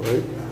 Oi?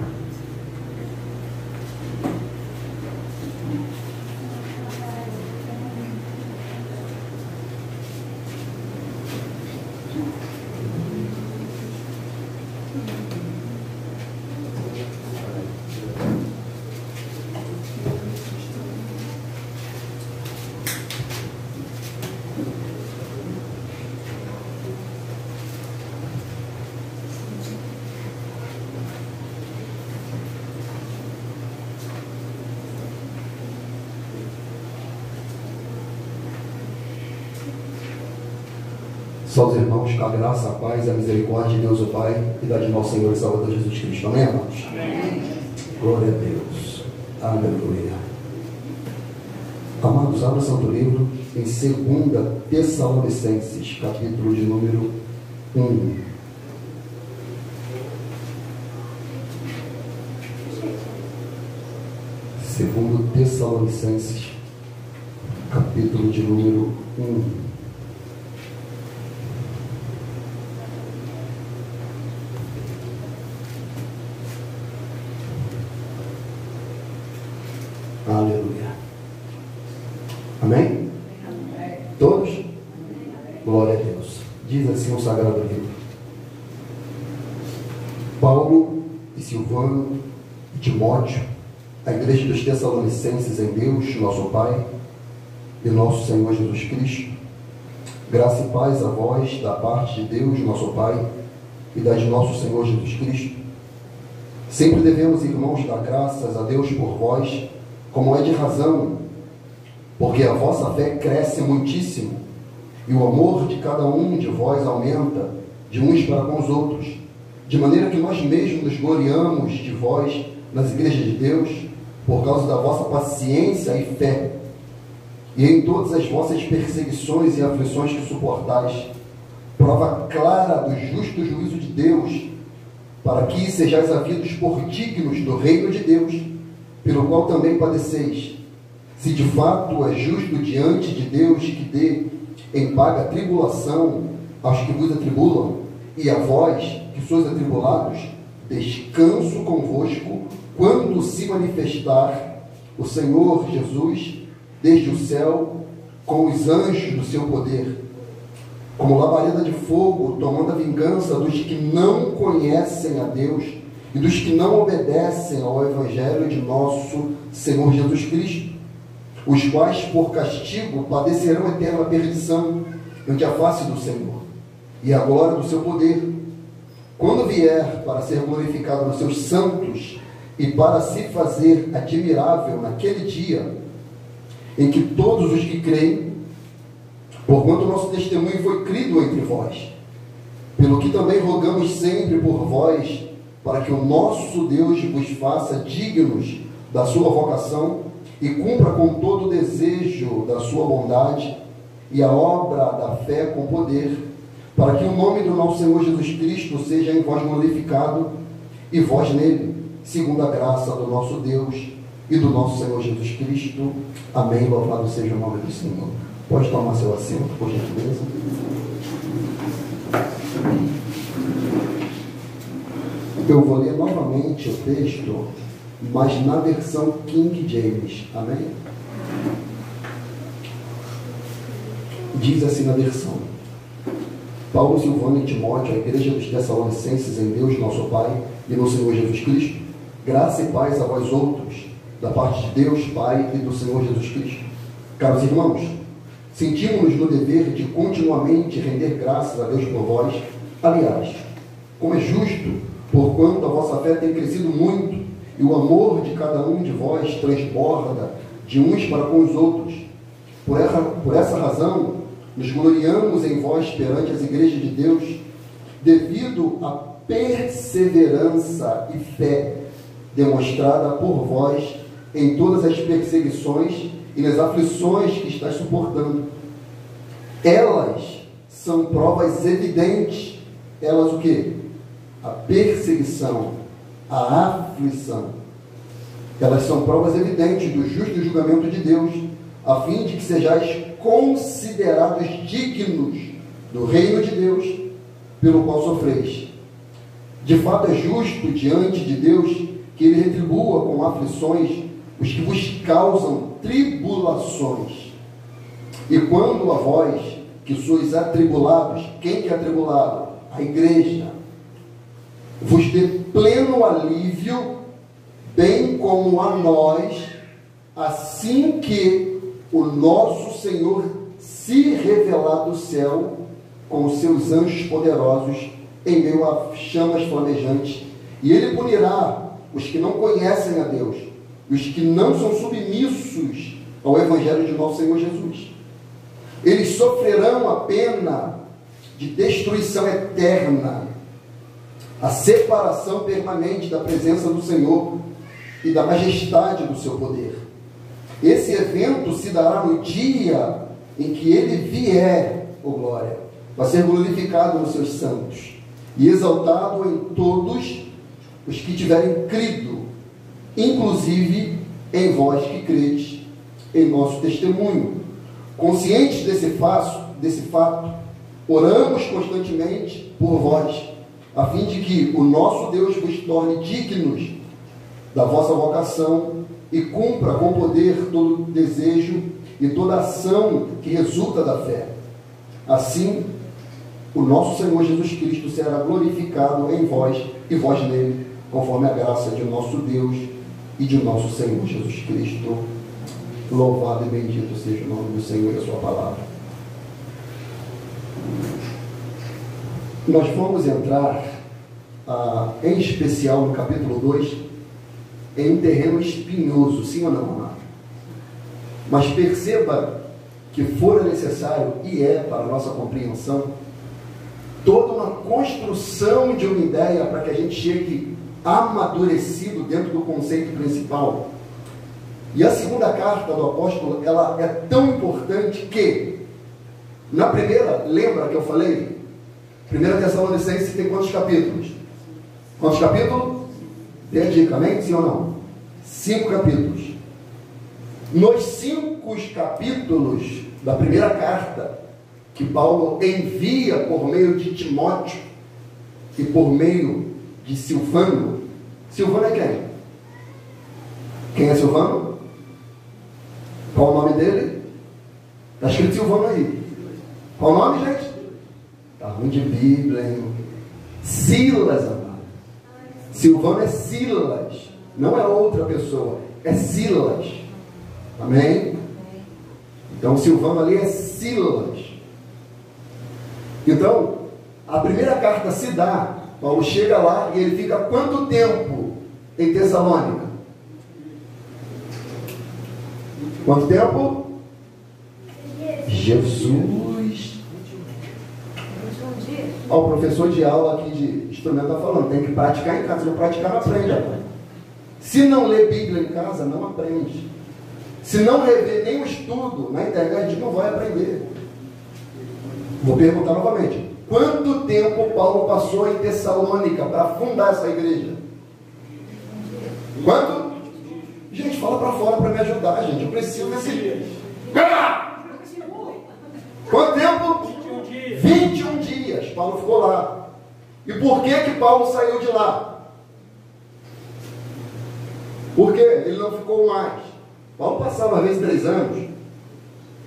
Salve, irmãos, com a graça, a paz e a misericórdia de Deus o Pai e da de nosso Senhor e Salvador Jesus Cristo. Amém, irmãos? Amém. Glória a Deus. Aleluia. Amados, abra o Santo Livro em 2 Tessalonicenses, capítulo de número 1. Segundo Tessalonicenses, capítulo de número 1. Aleluia. Amém? Amém. Todos? Amém. Glória a Deus. Diz assim o Sagrado Livro: Paulo e Silvano e Timóteo, a igreja dos Tessalonicenses em Deus, nosso Pai e nosso Senhor Jesus Cristo, graça e paz a vós da parte de Deus, nosso Pai, e da de nosso Senhor Jesus Cristo. Sempre devemos, irmãos, dar graças a Deus por vós, como é de razão, porque a vossa fé cresce muitíssimo, e o amor de cada um de vós aumenta, de uns para com os outros, de maneira que nós mesmos nos gloriamos de vós nas igrejas de Deus, por causa da vossa paciência e fé, e em todas as vossas perseguições e aflições que suportais, prova clara do justo juízo de Deus, para que sejais havidos por dignos do reino de Deus, pelo qual também padeceis, se de fato é justo diante de Deus que dê em paga tribulação aos que vos atribulam, e a vós, que sois atribulados, descanso convosco, quando se manifestar o Senhor Jesus desde o céu, com os anjos do seu poder, como labareda de fogo, tomando a vingança dos que não conhecem a Deus e dos que não obedecem ao Evangelho de nosso Senhor Jesus Cristo, os quais por castigo padecerão eterna perdição ante a face do Senhor e a glória do seu poder, quando vier para ser glorificado nos seus santos e para se fazer admirável naquele dia em que todos os que creem, porquanto o nosso testemunho foi crido entre vós, pelo que também rogamos sempre por vós, para que o nosso Deus vos faça dignos da sua vocação e cumpra com todo o desejo da sua bondade e a obra da fé com poder, para que o nome do nosso Senhor Jesus Cristo seja em vós glorificado e vós nele, segundo a graça do nosso Deus e do nosso Senhor Jesus Cristo. Amém. Louvado seja o nome do Senhor. Pode tomar seu assento, por gentileza. Eu vou ler novamente o texto, mas na versão King James. Amém? Diz assim na versão: Paulo, Silvano e Timóteo, a igreja dos Tessalonicenses em Deus, nosso Pai, e no Senhor Jesus Cristo, graça e paz a vós outros, da parte de Deus, Pai, e do Senhor Jesus Cristo. Caros irmãos, sentimos-nos no dever de continuamente render graças a Deus por vós, aliás, como é justo, porquanto a vossa fé tem crescido muito, e o amor de cada um de vós transborda de uns para com os outros. Por essa razão, nos gloriamos em vós perante as igrejas de Deus, devido à perseverança e fé demonstrada por vós em todas as perseguições e nas aflições que estáis suportando. Elas são provas evidentes. Elas o quê? A perseguição, a aflição. Elas são provas evidentes do justo julgamento de Deus, a fim de que sejais considerados dignos do reino de Deus, pelo qual sofreis. De fato é justo diante de Deus que Ele retribua com aflições os que vos causam tribulações. E quando a vós, que sois atribulados, quem que é atribulado? A igreja, vos dê pleno alívio, bem como a nós, assim que o nosso Senhor se revelar do céu com os seus anjos poderosos em meio a chamas flamejantes, e Ele punirá os que não conhecem a Deus, os que não são submissos ao Evangelho de nosso Senhor Jesus. Eles sofrerão a pena de destruição eterna, a separação permanente da presença do Senhor e da majestade do seu poder. Esse evento se dará no dia em que Ele vier, ó glória, para ser glorificado nos seus santos e exaltado em todos os que tiverem crido, inclusive em vós que credes em nosso testemunho. Conscientes desse fato, oramos constantemente por vós, a fim de que o nosso Deus vos torne dignos da vossa vocação e cumpra com poder todo desejo e toda ação que resulta da fé. Assim, o nosso Senhor Jesus Cristo será glorificado em vós e vós nele, conforme a graça de nosso Deus e de nosso Senhor Jesus Cristo. Louvado e bendito seja o nome do Senhor e a sua palavra. Nós vamos entrar, em especial no capítulo 2, em um terreno espinhoso, sim ou não, amado? Mas perceba que fora necessário, e é para a nossa compreensão, toda uma construção de uma ideia para que a gente chegue amadurecido dentro do conceito principal. E a segunda carta do apóstolo, ela é tão importante que, na primeira, lembra que eu falei? 1 Tessalonicenses tem quantos capítulos? Quantos capítulos? Dê a dica, amém? Sim ou não? 5 capítulos. Nos 5 capítulos da primeira carta, que Paulo envia por meio de Timóteo e por meio de Silvano. Silvano é quem? Quem é Silvano? Qual o nome dele? Está escrito Silvano aí. Qual o nome, gente? Está ruim de Bíblia, hein? Silas, amado. Silvano é Silas. Não é outra pessoa. É Silas. Amém? Então, Silvano ali é Silas. Então, a primeira carta se dá. Paulo chega lá e ele fica quanto tempo em Tessalônica? Quanto tempo? Jesus. Ó, o professor de aula aqui de instrumento está falando, tem que praticar em casa. Se não praticar, não aprende, rapaz. Se não ler Bíblia em casa, não aprende. Se não rever nem o estudo na internet, a gente não vai aprender. Vou perguntar novamente. Quanto tempo Paulo passou em Tessalônica para fundar essa igreja? Quanto? Gente, fala para fora para me ajudar, gente. Eu preciso desse... Quanto tempo? 21 dias. Paulo ficou lá. E por que Paulo saiu de lá? Por quê? Ele não ficou mais. Paulo passava às vezes 3 anos,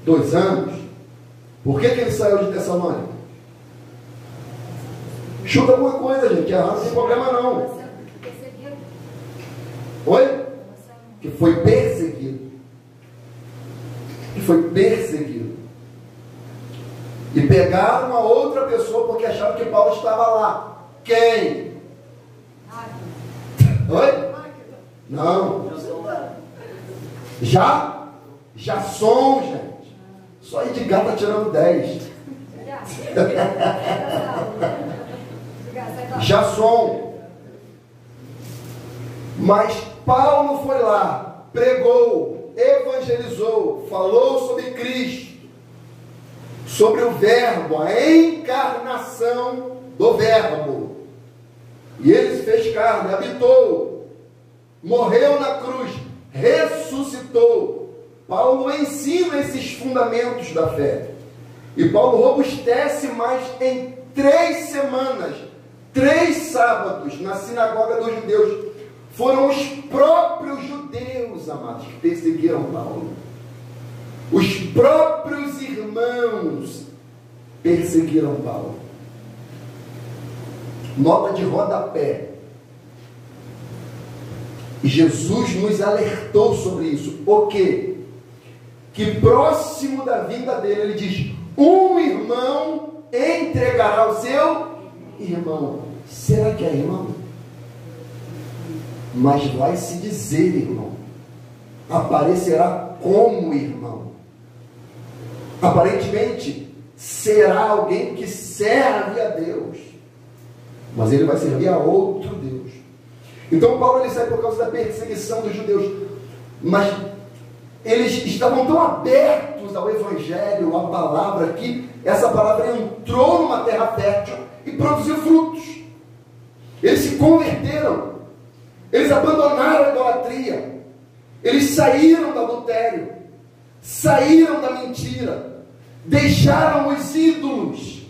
2 anos. Por que ele saiu de Tessalônica? Chuta alguma coisa, gente. Errado não tem problema não. Oi? Que foi perseguido. Que foi perseguido. E pegaram uma outra pessoa porque acharam que Paulo estava lá. Quem? Oi? Não. Jasson, gente. Só aí de gato tá tirando 10. Jasson. Mas Paulo foi lá, pregou, evangelizou, falou sobre Cristo, sobre o Verbo, a encarnação do Verbo. E ele se fez carne, habitou, morreu na cruz, ressuscitou. Paulo ensina esses fundamentos da fé. E Paulo robustece mais em 3 semanas 3 sábados na sinagoga dos judeus. Foram os próprios judeus, amados, que perseguiram Paulo. Os próprios irmãos perseguiram Paulo. Nota de rodapé. Jesus nos alertou sobre isso. O quê? Que próximo da vinda dele, ele diz: um irmão entregará o seu irmão. Será que é irmão? Mas vai se dizer irmão. Aparecerá como irmão. Aparentemente, será alguém que serve a Deus. Mas ele vai servir a outro Deus. Então Paulo ele sai por causa da perseguição dos judeus. Mas eles estavam tão abertos ao Evangelho, à palavra, que essa palavra entrou numa terra fértil e produziu frutos. Eles se converteram. Eles abandonaram a idolatria. Eles saíram do adultério. Saíram da mentira. Deixaram os ídolos.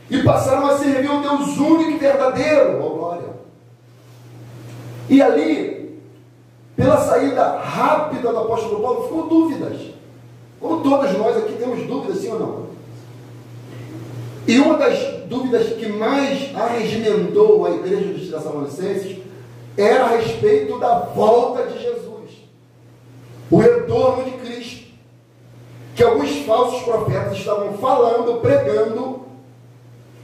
E passaram a servir o Deus único e verdadeiro. Oh, glória. E ali, pela saída rápida do apóstolo Paulo, ficou dúvidas. Como todos nós aqui temos dúvidas, sim ou não? E uma das dúvidas que mais arregimentou a igreja dos Tessalonicenses era a respeito da volta de Jesus, o retorno de Cristo, que alguns falsos profetas estavam falando, pregando,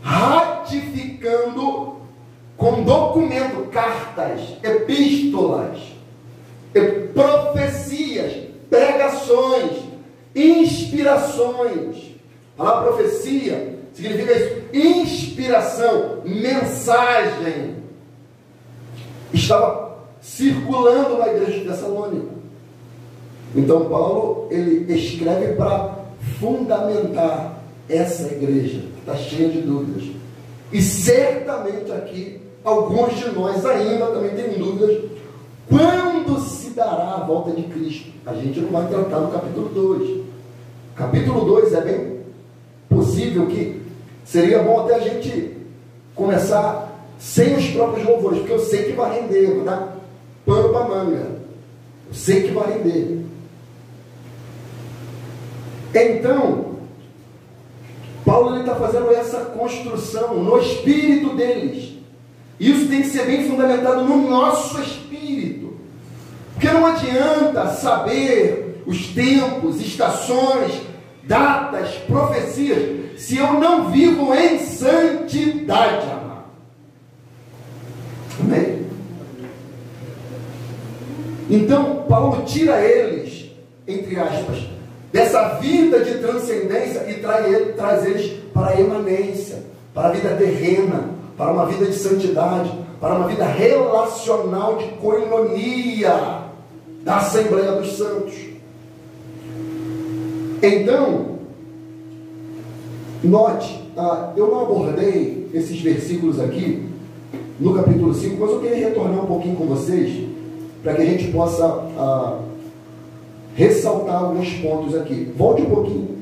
ratificando com documento, cartas, epístolas, profecias, pregações, inspirações. A palavra profecia significa isso, inspiração, mensagem. Estava circulando na igreja de Tessalônica. Então Paulo, ele escreve para fundamentar essa igreja, que está cheia de dúvidas. E certamente aqui, alguns de nós ainda também têm dúvidas, quando se dará a volta de Cristo? A gente não vai tratar no capítulo 2. Capítulo 2 é bem possível que seria bom até a gente começar sem os próprios louvores, porque eu sei que vai render, vou dar pano para manga. Eu sei que vai render. Então, Paulo está fazendo essa construção no espírito deles. Isso tem que ser bem fundamentado no nosso espírito. Porque não adianta saber os tempos, estações, datas, profecias, se eu não vivo em santidade, amado. Amém? Então, Paulo tira eles, entre aspas, dessa vida de transcendência e traz eles para a emanência, para a vida terrena, para uma vida de santidade, para uma vida relacional de koinonia da Assembleia dos Santos. Então, note, eu não abordei esses versículos aqui no capítulo 5, mas eu queria retornar um pouquinho com vocês, para que a gente possa ressaltar alguns pontos aqui. Volte um pouquinho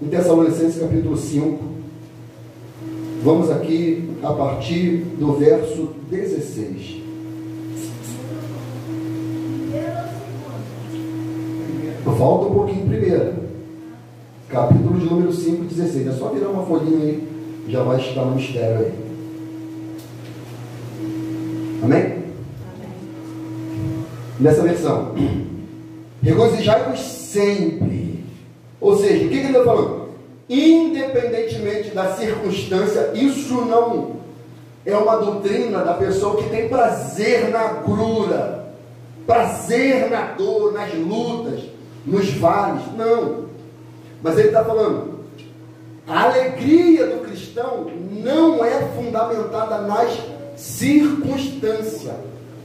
em Tessalonicenses capítulo 5. Vamos aqui a partir do verso 16. Volta um pouquinho primeiro. Capítulo de número 5, 16. É só virar uma folhinha aí, já vai estar no mistério aí. Amém? Nessa versão, regozijai-vos sempre. Ou seja, o que ele está falando? Independentemente da circunstância, isso não é uma doutrina da pessoa que tem prazer na agrura, prazer na dor, nas lutas, nos vales. Não. Mas ele está falando, a alegria do cristão não é fundamentada nas circunstâncias.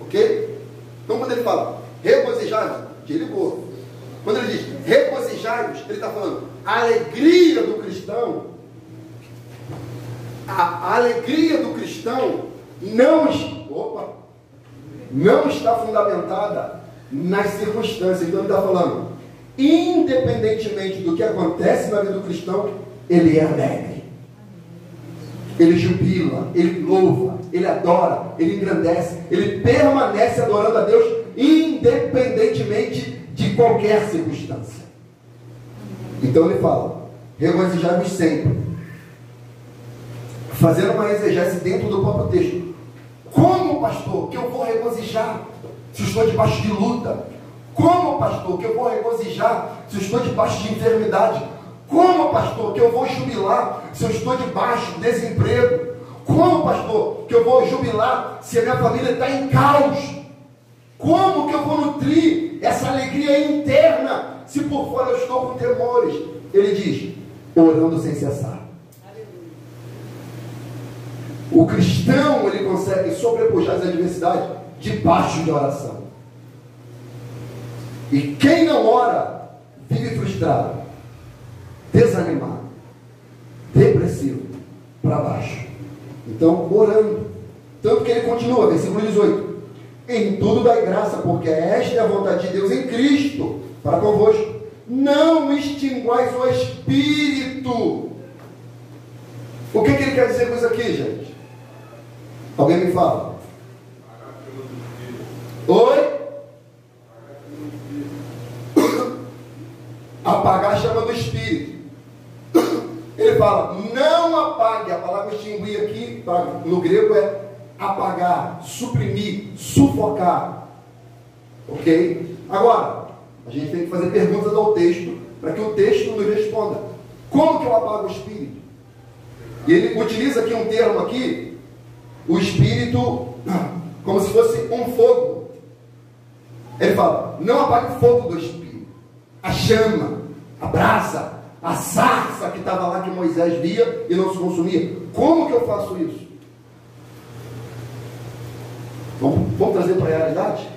Ok? Então quando ele fala regozijai-vos, que ele ligou. Quando ele diz regozijai-vos, ele está falando a alegria do cristão. A alegria do cristão não está fundamentada nas circunstâncias. Então ele está falando, independentemente do que acontece na vida do cristão, ele é alegre. ele jubila, ele louva, ele adora, ele engrandece, ele permanece adorando a Deus independentemente de qualquer circunstância. Então ele fala: regozijai-vos sempre, fazendo uma exegese dentro do próprio texto. Como, pastor, que eu vou regozijar se eu estou debaixo de luta? Como, pastor, que eu vou regozijar se eu estou debaixo de enfermidade? Como, pastor, que eu vou jubilar se eu estou debaixo de desemprego? Como, pastor, que eu vou jubilar se a minha família está em caos? Como que eu vou nutrir essa alegria interna se por fora eu estou com temores? Ele diz: orando sem cessar. O cristão, ele consegue sobrepujar as adversidades debaixo de oração. E quem não ora vive frustrado, desanimado, depressivo, para baixo. Então, orando. Tanto que ele continua, versículo 18: em tudo dai graça, porque esta é a vontade de Deus em Cristo para convosco. Não extinguais o Espírito. O que ele quer dizer com isso aqui, gente? Alguém me fala? Oi? Apagar a chama do Espírito. Ele fala: não apague. A palavra extinguir aqui no grego é apagar, suprimir, sufocar. Ok? Agora, a gente tem que fazer perguntas ao texto para que o texto nos responda. Como que eu apago o Espírito? E ele utiliza aqui um termo aqui, o Espírito, como se fosse um fogo. Ele fala: não apague o fogo do Espírito, a chama, a brasa, a sarça que estava lá, que Moisés via e não se consumia. Como que eu faço isso? Vamos trazer para a realidade?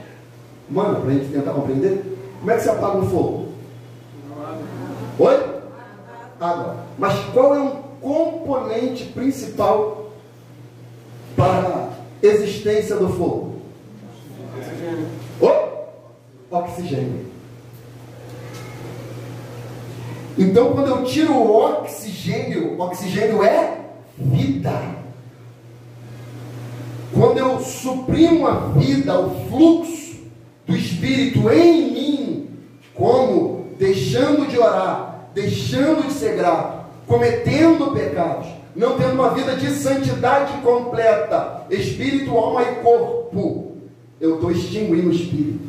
Mano, para a gente tentar compreender. Como é que se apaga um fogo? Oi? Água. Mas qual é um componente principal para a existência do fogo? Oxigênio. Então, quando eu tiro o oxigênio é vida. Quando eu suprimo a vida, o fluxo do Espírito em mim, como deixando de orar, deixando de ser grato, cometendo pecados, não tendo uma vida de santidade completa, espírito, alma e corpo, eu estou extinguindo o Espírito,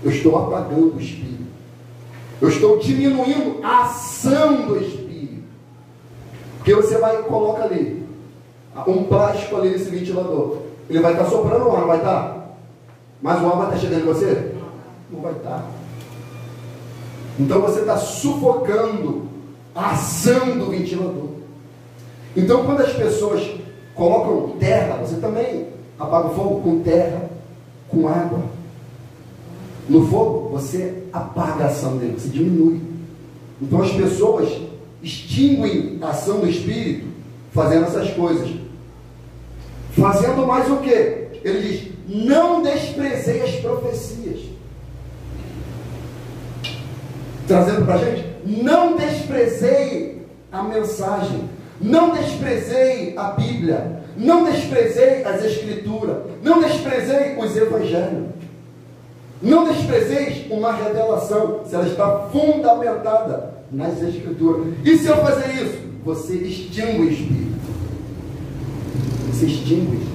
eu estou apagando o Espírito, eu estou diminuindo a ação do Espírito. Porque você vai e coloca ali um plástico ali nesse ventilador, ele vai estar soprando o ar, não vai estar? Mas o ar vai estar chegando em você? Não vai estar. Então você está sufocando a ação do ventilador. Então, quando as pessoas colocam terra, você também apaga o fogo com terra, com água. No fogo, você apaga a ação dele, você diminui. Então, as pessoas extinguem a ação do Espírito fazendo essas coisas. Fazendo mais o quê? Ele diz: não desprezei as profecias. Trazendo para a gente: não desprezei a mensagem, não desprezei a Bíblia, não desprezei as Escrituras, não desprezei os Evangelhos, não desprezeis uma revelação, se ela está fundamentada nas Escrituras. E se eu fazer isso, você extingue o Espírito. Você extingue.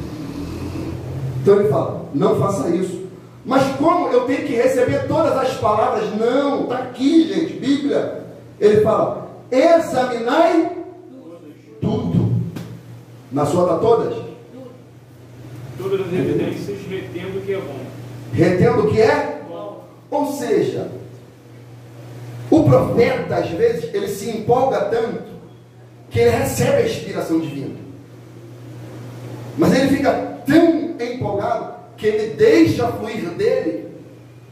Então ele fala: não faça isso. Mas como eu tenho que receber todas as palavras? Não, está aqui, gente, Bíblia. Ele fala: examinai tudo. Na sua está todas? Todas as evidências, retendo o que é bom. Retendo o que é? Bom. Ou seja, o profeta, às vezes, ele se empolga tanto que ele recebe a inspiração divina. Mas ele fica tão empolgado que ele deixa fluir dele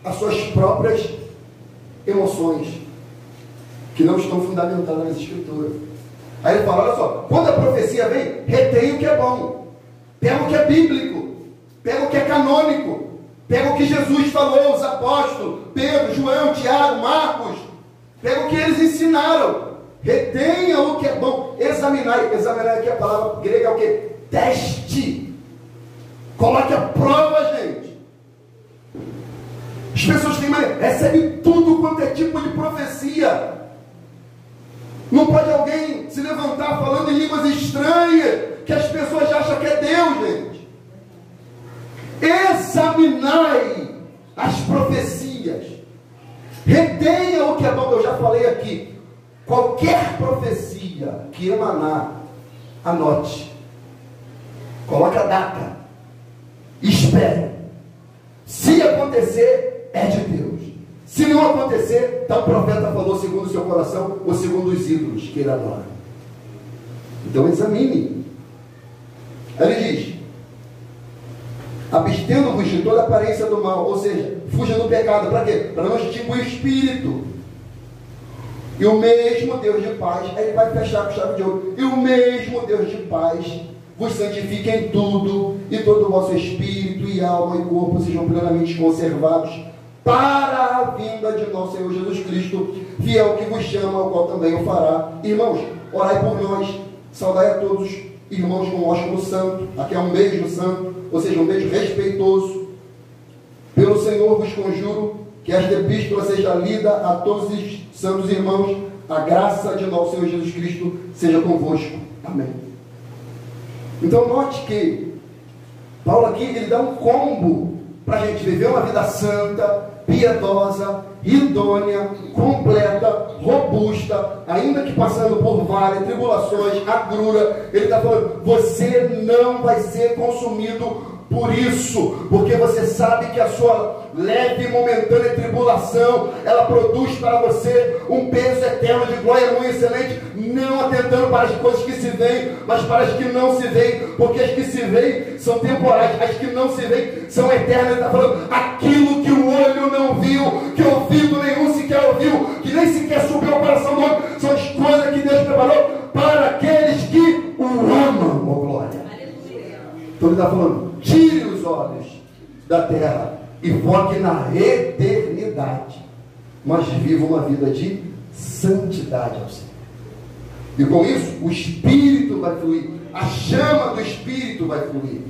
as suas próprias emoções, que não estão fundamentadas nas Escrituras. Aí ele fala: olha só, quando a profecia vem, retém o que é bom, pega o que é bíblico, pega o que é canônico, pega o que Jesus falou, os apóstolos, Pedro, João, Tiago, Marcos, pega o que eles ensinaram, retenha o que é bom, examinar aqui a palavra grega é o que? Teste, coloque a prova, gente. As pessoas têm maneira, recebe tudo quanto é tipo de profecia. Não pode alguém se levantar falando em línguas estranhas, que as pessoas acham que é Deus, gente. Examinai as profecias, retenha o que é bom. Eu já falei aqui, qualquer profecia que emanar, anote, coloque a data, espere. Se acontecer, é de Deus. Se não acontecer, tal profeta falou segundo o seu coração ou segundo os ídolos que ele adora. Então examine. Ele diz: abstendo-vos de toda aparência do mal, ou seja, fuja do pecado. Para quê? Para não extinguir o espírito. E o mesmo Deus de paz, aí ele vai fechar com chave de ouro. E o mesmo Deus de paz vos santifique em tudo, e todo o vosso espírito e alma e corpo sejam plenamente conservados para a vinda de nosso Senhor Jesus Cristo, fiel que vos chama, ao qual também o fará. Irmãos, orai por nós, saudai a todos irmãos com ósculo santo. Aqui é um beijo santo, ou seja, um beijo respeitoso. Pelo Senhor vos conjuro que esta epístola seja lida a todos os santos irmãos. A graça de nosso Senhor Jesus Cristo seja convosco. Amém. Então note que Paulo aqui, ele dá um combo para a gente viver uma vida santa, piedosa, idônea, completa, robusta, ainda que passando por várias tribulações, agrura. Ele está falando, você não vai ser consumido por isso, porque você sabe que a sua leve e momentânea tribulação, ela produz para você um peso eterno de glória muito excelente, não atentando para as coisas que se veem, mas para as que não se veem, porque as que se veem são temporais, as que não se veem são eternas. Ele está falando, aquilo que o olho não viu, que o ouvido nenhum sequer ouviu, que nem sequer subiu ao coração do homem, são as coisas que Deus preparou para aqueles que o amam, ó glória. Então ele está falando, tire os olhos da terra e foque na eternidade, mas viva uma vida de santidade ao Senhor. E com isso, o Espírito vai fluir, a chama do Espírito vai fluir.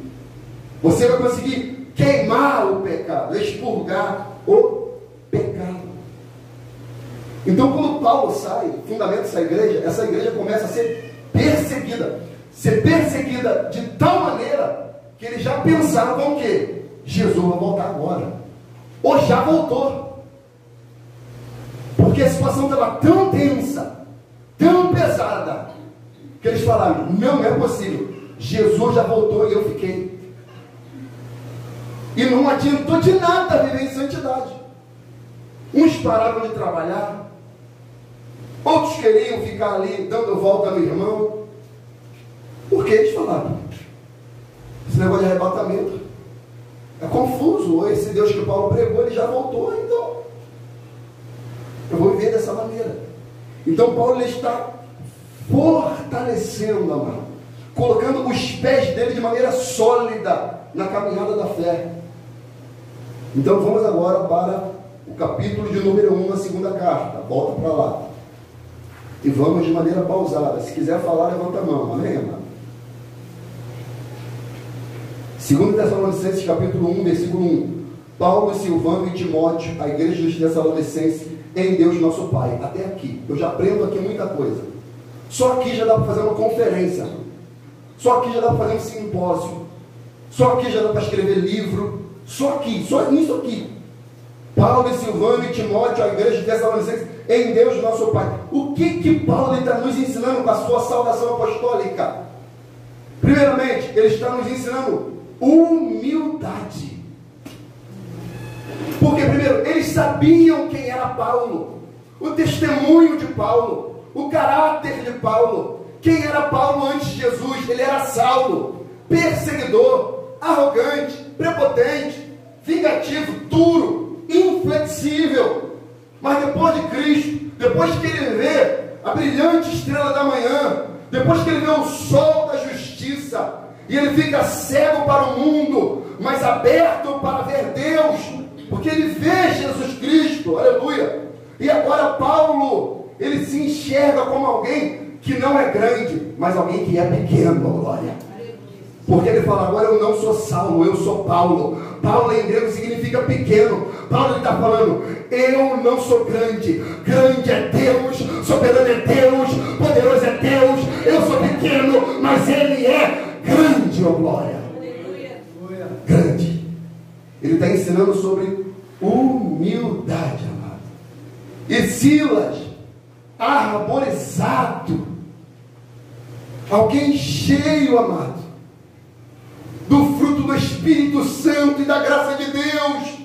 Você vai conseguir queimar o pecado, expurgar o pecado. Então, quando Paulo sai, fundamenta essa igreja começa a ser perseguida. Ser perseguida de tal maneira que eles já pensavam que Jesus vai voltar agora, ou já voltou, porque a situação estava tão tensa, tão pesada, que eles falaram, não é possível, Jesus já voltou e eu fiquei. E não adiantou de nada viver em santidade. Uns pararam de trabalhar, outros queriam ficar ali dando volta no irmão, porque eles falaram, esse negócio de arrebatamento é confuso. Esse Deus que Paulo pregou, ele já voltou, então eu vou viver dessa maneira. Então Paulo, ele está fortalecendo, amado, colocando os pés dele de maneira sólida na caminhada da fé. Então vamos agora para o capítulo de número 1 na segunda carta. Volta para lá e vamos de maneira pausada. Se quiser falar, levanta a mão. Amém, amado? 2 Tessalonicenses capítulo 1, versículo 1. Paulo, Silvano e Timóteo, a igreja dos Tessalonicenses, em Deus nosso Pai. Até aqui, eu já aprendo aqui muita coisa. Só aqui já dá para fazer uma conferência, só aqui já dá para fazer um simpósio, só aqui já dá para escrever livro, só aqui, só nisso aqui. Paulo, Silvano e Timóteo, a igreja de Tessalonicenses, em Deus nosso Pai. O que Paulo está nos ensinando com a sua saudação apostólica? Primeiramente, ele está nos ensinando humildade. Porque primeiro, eles sabiam quem era Paulo, o testemunho de Paulo, o caráter de Paulo. Quem era Paulo antes de Jesus? Ele era Saulo, perseguidor, arrogante, prepotente, vingativo, duro, inflexível. Mas depois de Cristo, depois que ele vê a brilhante estrela da manhã, depois que ele vê o sol da justiça, e ele fica cego para o mundo, mas aberto para ver Deus, porque ele vê Jesus Cristo, aleluia. E agora Paulo, ele se enxerga como alguém que não é grande, mas alguém que é pequeno, glória. Porque ele fala, agora eu não sou Saulo, eu sou Paulo. Paulo em grego significa pequeno. Paulo está falando, eu não sou grande. Grande é Deus, soberano é Deus, poderoso é Deus. Eu sou pequeno, mas Ele é grande, ó glória. Grande. Ele está ensinando sobre humildade, amado. E Silas, arborizado, alguém cheio, amado, do fruto do Espírito Santo e da graça de Deus.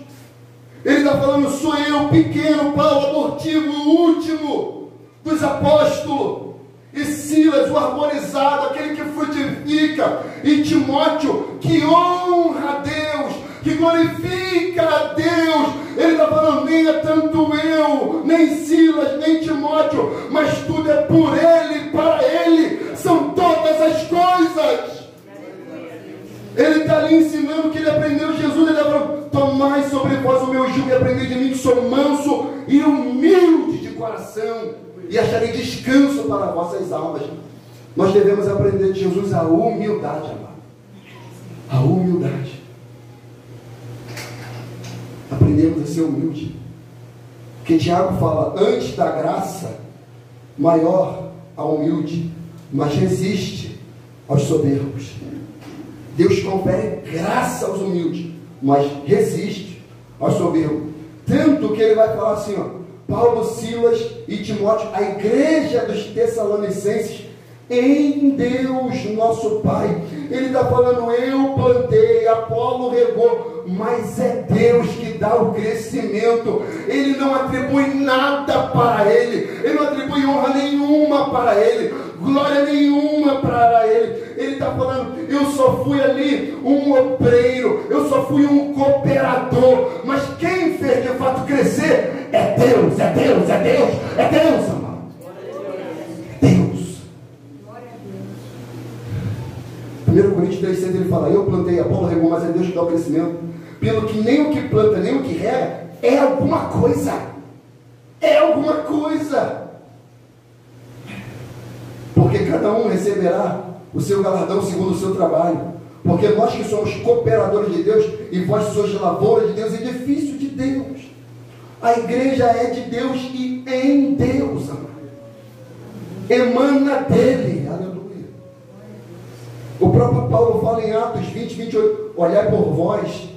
Ele está falando, sou eu, pequeno, Paulo, abortivo, o último dos apóstolos. E Silas, o arborizado, aquele que frutifica. E Timóteo, que honra a Deus, que glorifica a Deus. Ele está falando, nem é tanto eu, nem Silas, nem Timóteo, mas tudo é por Ele, para Ele, são todas as coisas. Ele está ali ensinando que ele aprendeu Jesus. Ele está falando, tomai sobre vós o meu jugo e aprendei de mim, que sou manso e humilde de coração, e acharei descanso para vossas almas. Nós devemos aprender de Jesus a humildade, amado. A humildade. Aprendemos a ser humilde. Porque Tiago fala, antes da graça, maior a humilde, mas resiste aos soberbos. Deus confere graça aos humildes, mas resiste aos soberbos. Tanto que ele vai falar assim, ó, Paulo, Silas e Timóteo, a igreja dos Tessalonicenses, em Deus nosso Pai. Ele está falando, eu plantei, Apolo regou, mas é Deus que dá o crescimento. Ele não atribui nada para ele não atribui honra nenhuma para ele, glória nenhuma para ele. Ele está falando, eu só fui ali um obreiro, eu só fui um cooperador, mas quem fez de fato crescer é Deus, é Deus, é Deus, é Deus, amado. É Deus. 1 Coríntios 3,6 ele fala, eu plantei, Apolo regou, mas é Deus que dá o crescimento. Pelo que nem o que planta, nem o que rega, é alguma coisa. É alguma coisa. Porque cada um receberá o seu galardão segundo o seu trabalho. Porque nós que somos cooperadores de Deus, e vós sois lavoura de Deus, edifício de Deus. A igreja é de Deus e em Deus, amado. Emana dele, aleluia. O próprio Paulo fala em Atos 20, 28, olhai por vós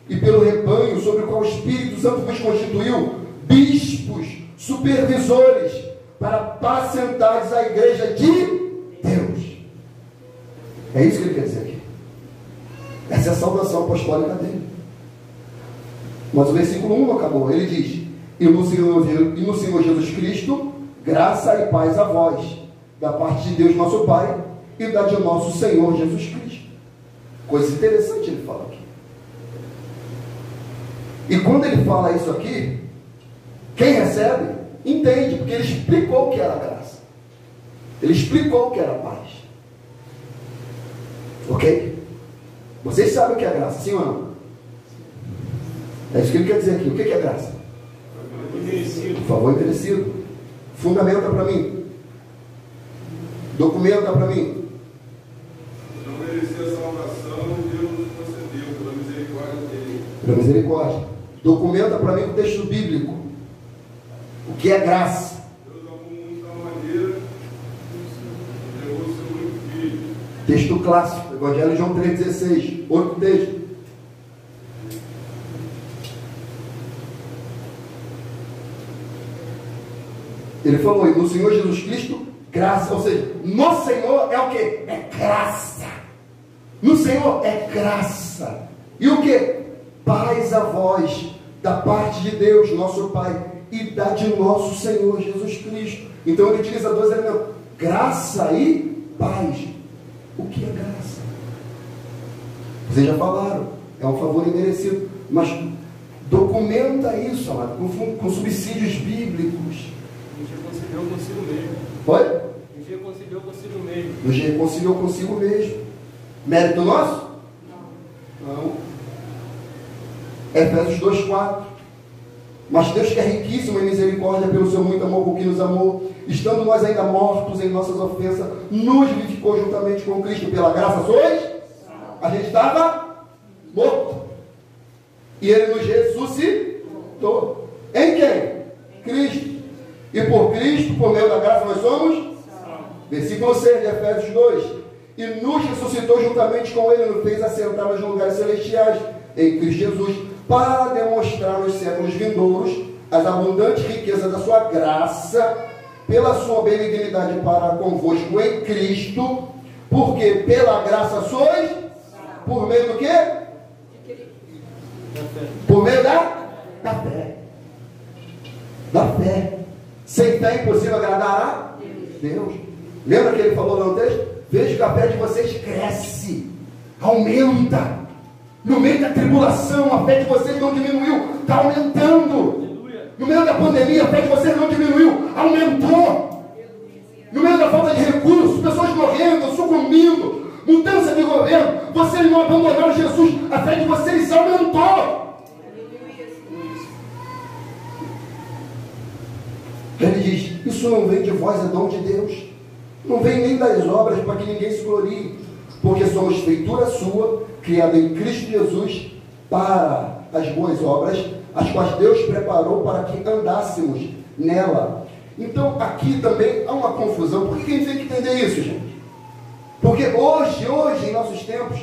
e pelo rebanho sobre o qual o Espírito Santo vos constituiu bispos, supervisores, para apacentares a igreja de Deus. É isso que ele quer dizer aqui. Essa é a salvação apostólica dele. Mas o versículo 1 não acabou. Ele diz, e no Senhor Jesus Cristo, graça e paz a vós, da parte de Deus nosso Pai e da de nosso Senhor Jesus Cristo. Coisa interessante ele fala aqui. E quando ele fala isso aqui, quem recebe, entende, porque ele explicou o que era graça. Ele explicou o que era paz. Ok? Vocês sabem o que é graça, sim ou não? É isso que ele quer dizer aqui. O que é graça? Favor imerecido. Fundamenta para mim. Documenta para mim. Não merecia a salvação, Deus nos concedeu pela misericórdia dele. Pela misericórdia. Documenta para mim o texto bíblico. O que é graça? Deus amou o mundo de tal maneira que entregou o seu único filho. Texto clássico, Evangelho de João 3,16. Outro texto. Ele falou, e no Senhor Jesus Cristo, graça. Ou seja, no Senhor é o que? É graça. No Senhor é graça. E o que? Paz a vós, da parte de Deus, nosso Pai, e da de nosso Senhor Jesus Cristo. Então ele utiliza dois elementos: graça e paz. O que é graça? Vocês já falaram, é um favor imerecido, mas documenta isso, amado, com subsídios bíblicos. Nos reconciliou consigo mesmo. Oi? Nos reconciliou consigo mesmo. Nos reconciliou consigo mesmo. Mérito nosso? Não. Efésios 2,4. Mas Deus, que é riquíssimo em misericórdia pelo seu muito amor com que nos amou, estando nós ainda mortos em nossas ofensas, nos vivificou juntamente com Cristo. Pela graça sois? A gente estava morto. E Ele nos ressuscitou. Em quem? Cristo. E por Cristo, por meio da graça, nós somos? Versículo 6 de Efésios 2. E nos ressuscitou juntamente com Ele, nos fez assentar nos lugares celestiais, em Cristo Jesus, para demonstrar nos séculos vindouros as abundantes riquezas da sua graça, pela sua benignidade para convosco em Cristo, porque pela graça sois, por meio do quê? Por meio da fé. Da fé. Sem fé é impossível agradar a Deus. Lembra que ele falou lá no texto? Veja que a fé de vocês cresce, aumenta. No meio da tribulação, a fé de vocês não diminuiu, está aumentando. No meio da pandemia, a fé de vocês não diminuiu, aumentou. No meio da falta de recursos, pessoas morrendo, sucumbindo, mudança de governo, vocês não abandonaram Jesus, a fé de vocês aumentou. Ele diz, isso não vem de vós, é dom de Deus. Não vem nem das obras para que ninguém se glorie, porque somos feitura sua, criada em Cristo Jesus, para as boas obras, as quais Deus preparou para que andássemos nela. Então, aqui também há uma confusão. Por que a gente tem que entender isso, gente? Porque hoje, em nossos tempos,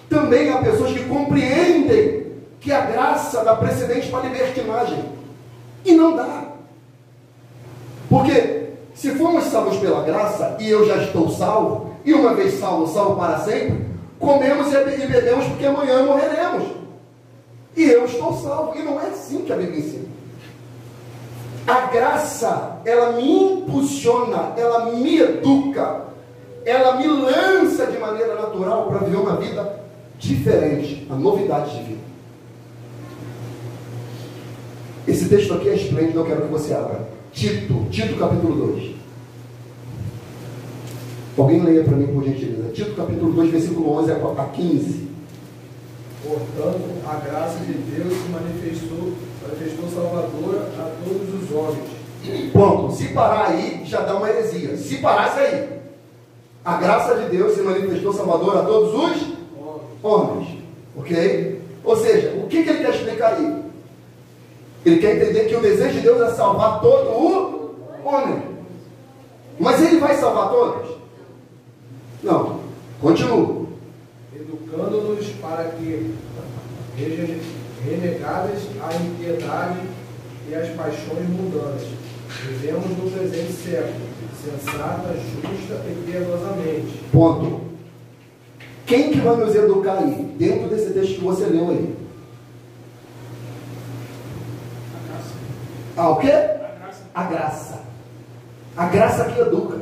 também há pessoas que compreendem que a graça dá precedente para a libertinagem. E não dá. Porque se formos salvos pela graça, e eu já estou salvo, e uma vez salvo, salvo para sempre, comemos e bebemos porque amanhã morreremos. E eu estou salvo. E não é assim que a Bíblia ensina. A graça, ela me impulsiona, ela me educa, ela me lança de maneira natural para viver uma vida diferente, a novidade de vida. Esse texto aqui é esplêndido, eu quero que você abra. Tito capítulo 2. Alguém leia para mim, por gentileza. Tito capítulo 2, versículo 11 a 15. Portanto, a graça de Deus se manifestou salvadora a todos os homens. Ponto. Se parar aí, já dá uma heresia. Se parasse aí, a graça de Deus se manifestou salvadora a todos os homens. Ok? Ou seja, o que ele quer explicar aí? Ele quer entender que o desejo de Deus é salvar todo o homem. Mas ele vai salvar todos? Não. Continua. Educando-nos para que, renegadas a impiedade e as paixões mundanas, vivemos no presente século, sensata, justa e piedosamente. Ponto. Quem que vai nos educar aí? Dentro desse texto que você leu aí. O quê? A graça. A graça que educa.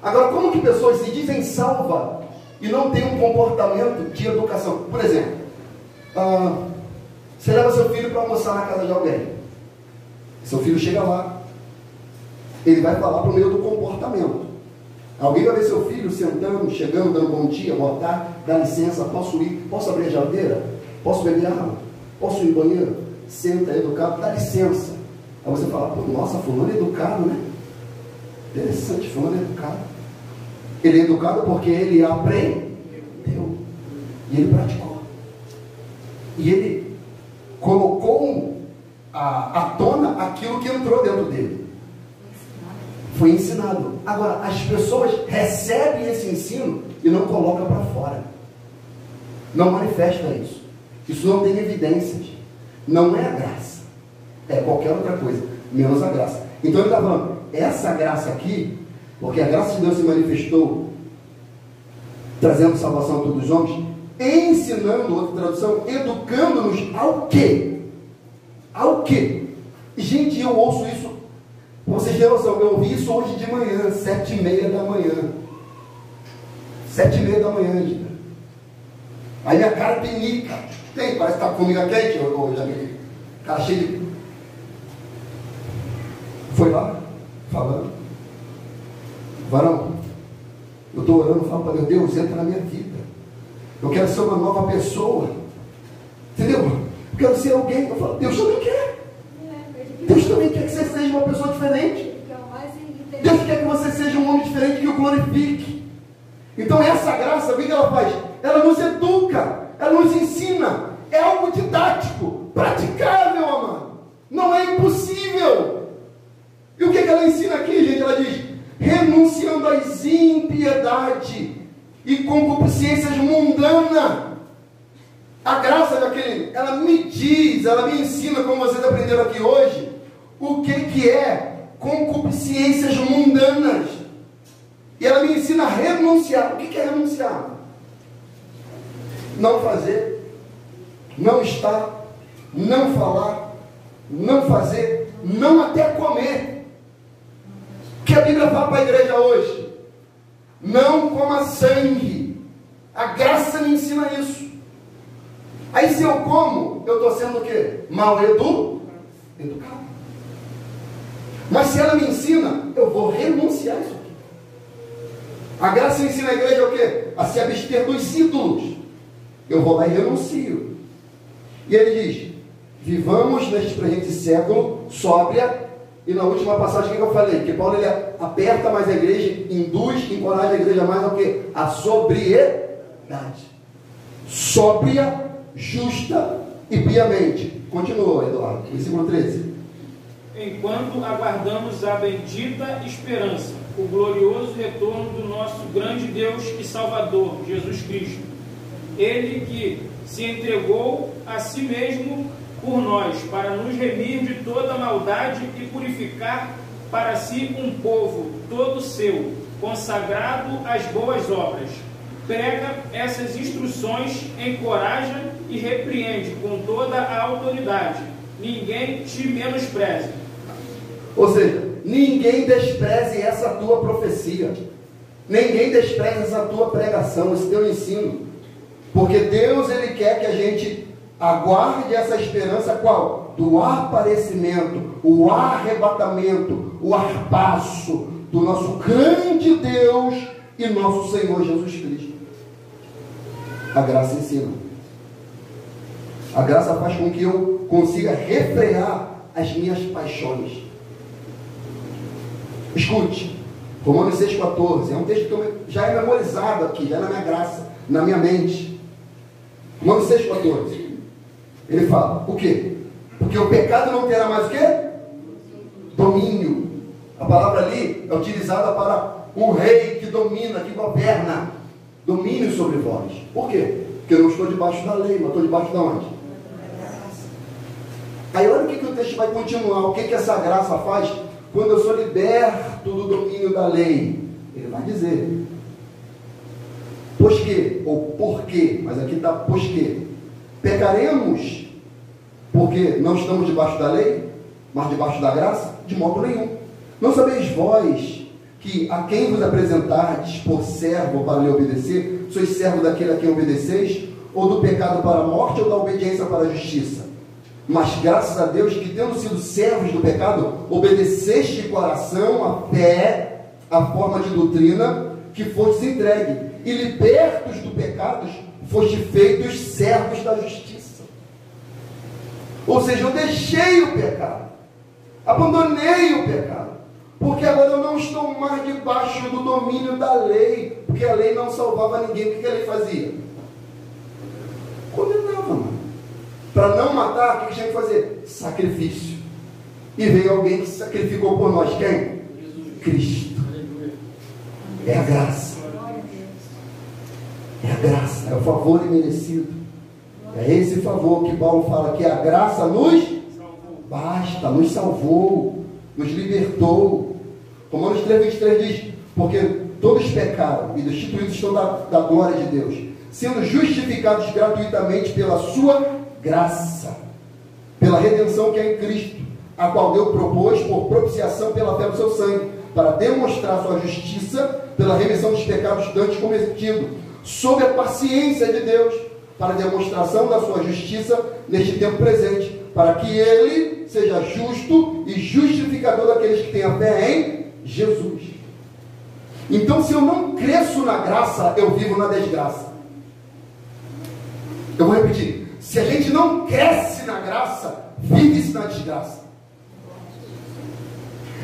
Agora, como que pessoas se dizem salva e não têm um comportamento de educação? Por exemplo, você leva seu filho para almoçar na casa de alguém. Seu filho chega lá, ele vai falar por meio do comportamento. Alguém vai ver seu filho sentando, chegando, dando bom dia, boa tarde, dá licença, posso ir? Posso abrir a geladeira? Posso beber água? Posso ir ao banheiro? Senta, educado, dá licença. Aí você fala, pô, nossa, fulano é educado, né? Interessante, fulano é educado. Ele é educado porque ele aprendeu. E ele praticou. E ele colocou à tona aquilo que entrou dentro dele. Foi ensinado. Agora, as pessoas recebem esse ensino e não colocam para fora. Não manifesta isso. Isso não tem evidências. Não é a graça. É qualquer outra coisa, menos a graça. Então ele está falando, essa graça aqui, porque a graça de Deus se manifestou, trazendo salvação a todos os homens, ensinando, outra tradução, educando-nos ao quê? Ao quê? Gente, eu ouço isso, vocês têm noção, eu ouvi isso hoje de manhã, 7h30 da manhã. 7h30 da manhã, gente. Aí minha cara pinica. Tem, parece que está comigo quente, cara cheio de... Foi lá, falando, varão, eu estou orando, falo para Deus, entra na minha vida. Eu quero ser uma nova pessoa. Entendeu? Eu quero ser alguém. Eu falo, Deus também quer. Deus também quer que você seja uma pessoa diferente. Deus quer que você seja um homem diferente que o glorifique. Então essa graça, o que ela faz? Ela nos educa, ela nos ensina. É algo didático, praticável, amado. Não é impossível. E o que ela ensina aqui, gente? Ela diz: renunciando às impiedades e concupiscências mundanas. A graça daquele, ela me diz, ela me ensina, como vocês aprenderam aqui hoje, o que é concupiscências mundanas. E ela me ensina a renunciar. O que é renunciar? Não fazer, não estar, não falar, não fazer, não até comer. O que a Bíblia fala para a igreja hoje? Não coma sangue. A graça me ensina isso. Aí se eu como, eu estou sendo o quê? Mal educado. Mas se ela me ensina, eu vou renunciar a isso aqui. A graça ensina a igreja o quê? A se abster dos ídolos. Eu vou lá e renuncio. E ele diz: vivamos neste presente século sóbria. E na última passagem que eu falei, que Paulo ele aperta mais a igreja, induz, encoraja a igreja mais ao quê? A sobriedade. Sóbria, justa e piamente. Continua, Eduardo, versículo 13. Enquanto aguardamos a bendita esperança, o glorioso retorno do nosso grande Deus e Salvador, Jesus Cristo. Ele que se entregou a si mesmo por nós, para nos remir de toda maldade e purificar para si um povo todo seu, consagrado às boas obras. Prega essas instruções, encoraja e repreende com toda a autoridade. Ninguém te menospreze. Ou seja, ninguém despreze essa tua profecia. Ninguém despreze essa tua pregação, esse teu ensino. Porque Deus, ele quer que a gente aguarde essa esperança qual? Do aparecimento, o arrebatamento, o arpaço do nosso grande Deus e nosso Senhor Jesus Cristo. A graça ensina. A graça faz com que eu consiga refrear as minhas paixões. Escute, Romanos 6,14, é um texto que já é memorizado aqui, já é na minha graça, na minha mente. Romanos 6,14. Ele fala, o quê? Porque o pecado não terá mais o quê? Domínio. A palavra ali é utilizada para um rei que domina, que governa. Domínio sobre vós. Por quê? Porque eu não estou debaixo da lei, mas estou debaixo de onde? Aí olha o que o texto vai continuar. O que essa graça faz quando eu sou liberto do domínio da lei? Ele vai dizer: pois que, ou por quê, mas aqui está pois que, pecaremos porque não estamos debaixo da lei, mas debaixo da graça? De modo nenhum. Não sabeis vós que a quem vos apresentardes por servo para lhe obedecer, sois servo daquele a quem obedeceis, ou do pecado para a morte, ou da obediência para a justiça? Mas graças a Deus que, tendo sido servos do pecado, obedeceste de coração a fé, a forma de doutrina que foste entregue, e libertos do pecado, foste feitos servos da justiça. Ou seja, eu deixei o pecado, abandonei o pecado, porque agora eu não estou mais debaixo do domínio da lei, porque a lei não salvava ninguém. O que a lei fazia? Condenava, mano. Para não matar, o que tinha que fazer? Sacrifício. E veio alguém que sacrificou por nós. Quem? Cristo. É a graça. É a graça. É o favor imerecido. É esse favor que Paulo fala que a graça nos basta, nos salvou, nos libertou. Romanos 3,23 diz: porque todos pecaram e destituídos estão da glória de Deus, sendo justificados gratuitamente pela sua graça, pela redenção que é em Cristo, a qual Deus propôs por propiciação pela fé do seu sangue, para demonstrar sua justiça pela remissão dos pecados dantes cometidos, sob a paciência de Deus, para demonstração da sua justiça neste tempo presente, para que ele seja justo e justificador daqueles que têm a fé em Jesus. Então, se eu não cresço na graça, eu vivo na desgraça. Eu vou repetir: se a gente não cresce na graça, vive-se na desgraça.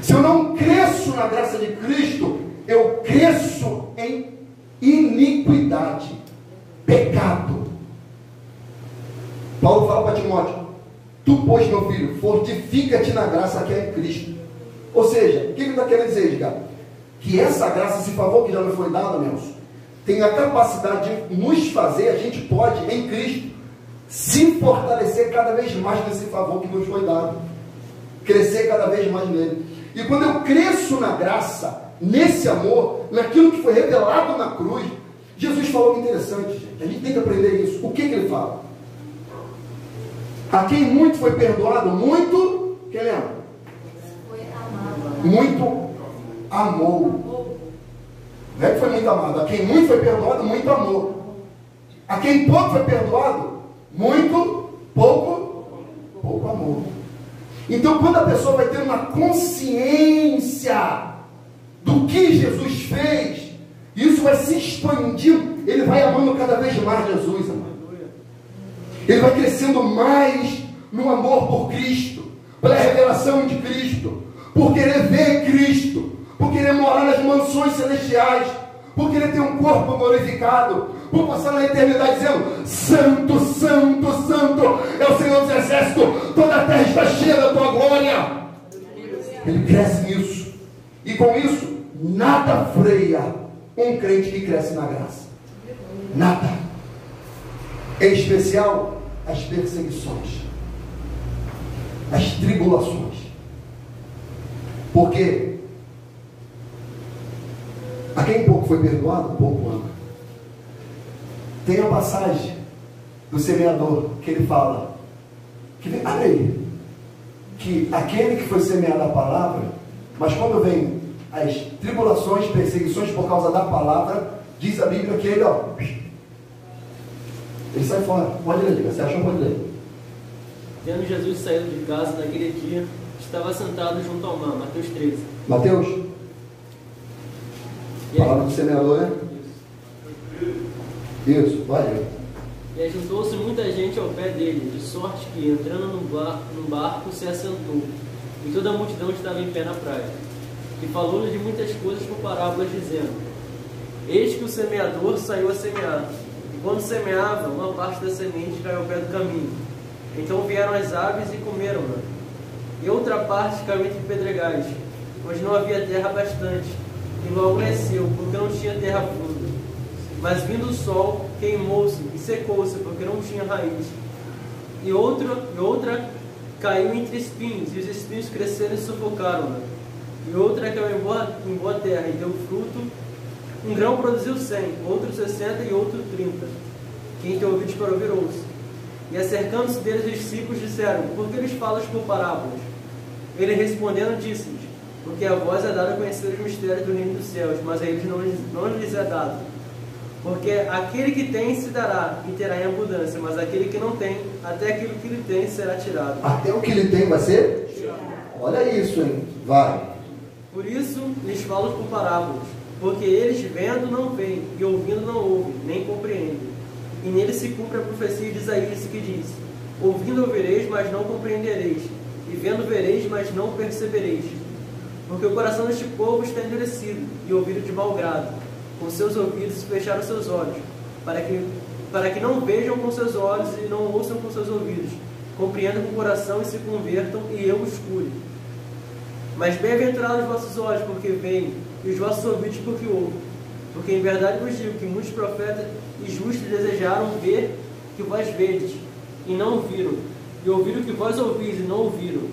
Se eu não cresço na graça de Cristo, eu cresço em iniquidade, pecado. Paulo fala para Timóteo: tu, pois, meu filho, fortifica-te na graça que é em Cristo. Ou seja, o que ele está querendo dizer, Edgar? Que essa graça, esse favor que já nos foi dado, meus, tem a capacidade de nos fazer, a gente pode, em Cristo, se fortalecer cada vez mais nesse favor que nos foi dado, crescer cada vez mais nele. E quando eu cresço na graça, nesse amor, naquilo que foi revelado na cruz, Jesus falou algo interessante, gente. A gente tem que aprender isso. O que ele fala? A quem muito foi perdoado, muito, quem lembra? Foi amado. Muito amou. Não é que foi muito amado. A quem muito foi perdoado, muito amou. A quem pouco foi perdoado, muito, pouco amor. Então, quando a pessoa vai ter uma consciência do que Jesus fez, isso vai se expandindo, ele vai amando cada vez mais Jesus, amado. Ele vai crescendo mais no amor por Cristo, pela revelação de Cristo, por querer ver Cristo, por querer morar nas mansões celestiais, por querer ter um corpo glorificado, por passar na eternidade dizendo: santo, santo, santo é o Senhor dos Exércitos, toda a terra está cheia da tua glória. Ele cresce nisso, e com isso nada freia um crente que cresce na graça. Nada. Em especial as perseguições, as tribulações. Porque a quem pouco foi perdoado, pouco ama. Tem a passagem do semeador que ele fala, olha aí, que aquele que foi semeado a palavra, mas quando vem as tribulações, perseguições por causa da palavra, diz a Bíblia que ele, ele sai fora. Pode ler, você achou? Pode ler. Tendo Jesus saído de casa naquele dia, estava sentado junto ao mar. Mateus 13. Mateus? Palavra do semeador, né? Isso, vai ler. E ajuntou-se muita gente ao pé dele, de sorte que, entrando num barco, se assentou, e toda a multidão estava em pé na praia. E falou-lhe de muitas coisas por parábolas, dizendo: eis que o semeador saiu a semear. E quando semeava, uma parte da semente caiu ao pé do caminho. Então vieram as aves e comeram-na. E outra parte caiu entre pedregais, onde não havia terra bastante, e logo cresceu, porque não tinha terra funda. Mas vindo o sol, queimou-se e secou-se, porque não tinha raiz. E outra caiu entre espinhos, e os espinhos cresceram e sufocaram-na. E outra caiu em boa terra, e deu fruto. Um grão produziu 100, outro 60 e outro 30. Quem tem ouvidos para ouvir, ouça. E acercando-se deles, os discípulos disseram: por que lhes falas por parábolas? Ele respondendo disse-lhes: porque a vós é dado a conhecer os mistérios do reino dos céus, mas a eles não lhes é dado. Porque aquele que tem se dará e terá em abundância, mas aquele que não tem, até aquilo que ele tem será tirado. Até o que ele tem vai ser tirado. Olha isso, hein? Vai. Por isso lhes falo por parábolas, porque eles vendo não veem, e ouvindo não ouvem, nem compreendem. E nele se cumpre a profecia de Isaías que diz: ouvindo ouvireis, mas não compreendereis, e vendo vereis, mas não percebereis. Porque o coração deste povo está endurecido, e ouviram de mau grado. Com seus ouvidos fecharam seus olhos, para que não vejam com seus olhos e não ouçam com seus ouvidos, compreendam com o coração e se convertam, e eu os cure. Mas bem-aventurados os vossos olhos, porque veem, e os vossos ouvidos, porque ouvem. Porque em verdade vos digo que muitos profetas e justos desejaram ver o que vós vedes, e não viram, e ouviram o que vós ouvis, e não ouviram.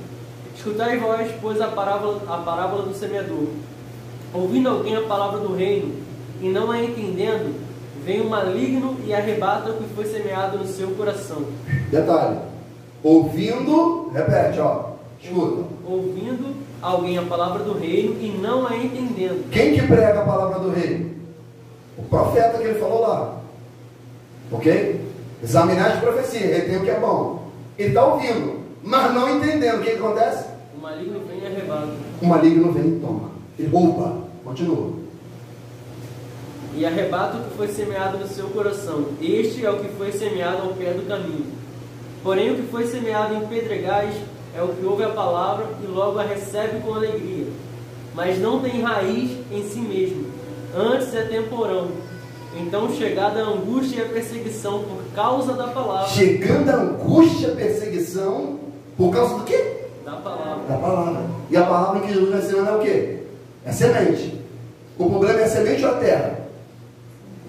Escutai vós, pois, a parábola do semeador. Ouvindo alguém a palavra do reino, e não a entendendo, vem o maligno e arrebata o que foi semeado no seu coração. Detalhe: ouvindo, repete, escuta. Ouvindo alguém a palavra do reino e não a entendendo. Quem que prega a palavra do reino? O profeta que ele falou lá. Ok? Examinar as profecias, ele tem o que é bom. Ele está ouvindo, mas não entendendo. O que acontece? O maligno vem e arrebata. O maligno vem e toma. Ele rouba. Continua. E arrebata o que foi semeado no seu coração. Este é o que foi semeado ao pé do caminho. Porém, o que foi semeado em pedregais é o que ouve a palavra e logo a recebe com alegria, mas não tem raiz em si mesmo, antes é temporão. Então, chegada a angústia e a perseguição por causa da palavra. Chegando a angústia e a perseguição por causa do quê? Da palavra. Da palavra. E a palavra que Jesus está ensinando é o quê? É semente. O problema é a semente ou a terra?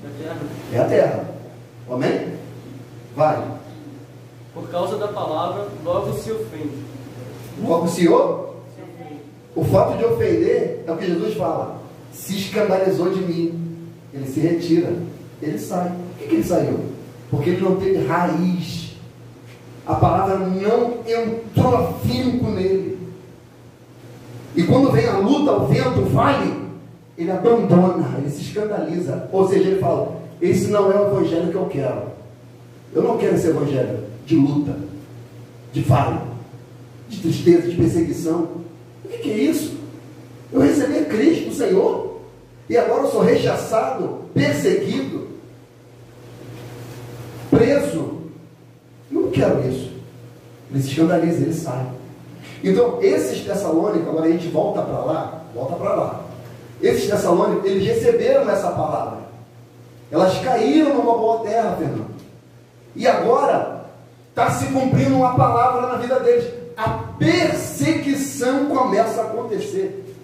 É a terra. É a terra. Amém? Vai. Por causa da palavra, logo se ofende. Logo o Senhor? O fato de ofender é o que Jesus fala. Se escandalizou de mim. Ele se retira. Ele sai. Por que ele saiu? Porque ele não teve raiz. A palavra não entrou afinco nele. E quando vem a luta, o vento, o vale, ele abandona, ele se escandaliza. Ou seja, ele fala, esse não é o evangelho que eu quero. Eu não quero esse evangelho de luta, de vale, de tristeza, de perseguição. O que é isso? Eu recebi Cristo, o Senhor, e agora eu sou rechaçado, perseguido, preso. Não quero isso. Ele se escandaliza, ele sai. Então, esses Tessalônicos, agora a gente volta para lá. Esses Tessalônicos, eles receberam essa palavra. Elas caíram numa boa terra, Fernando. E agora, está se cumprindo uma palavra na vida deles. A perseguição começa a acontecer.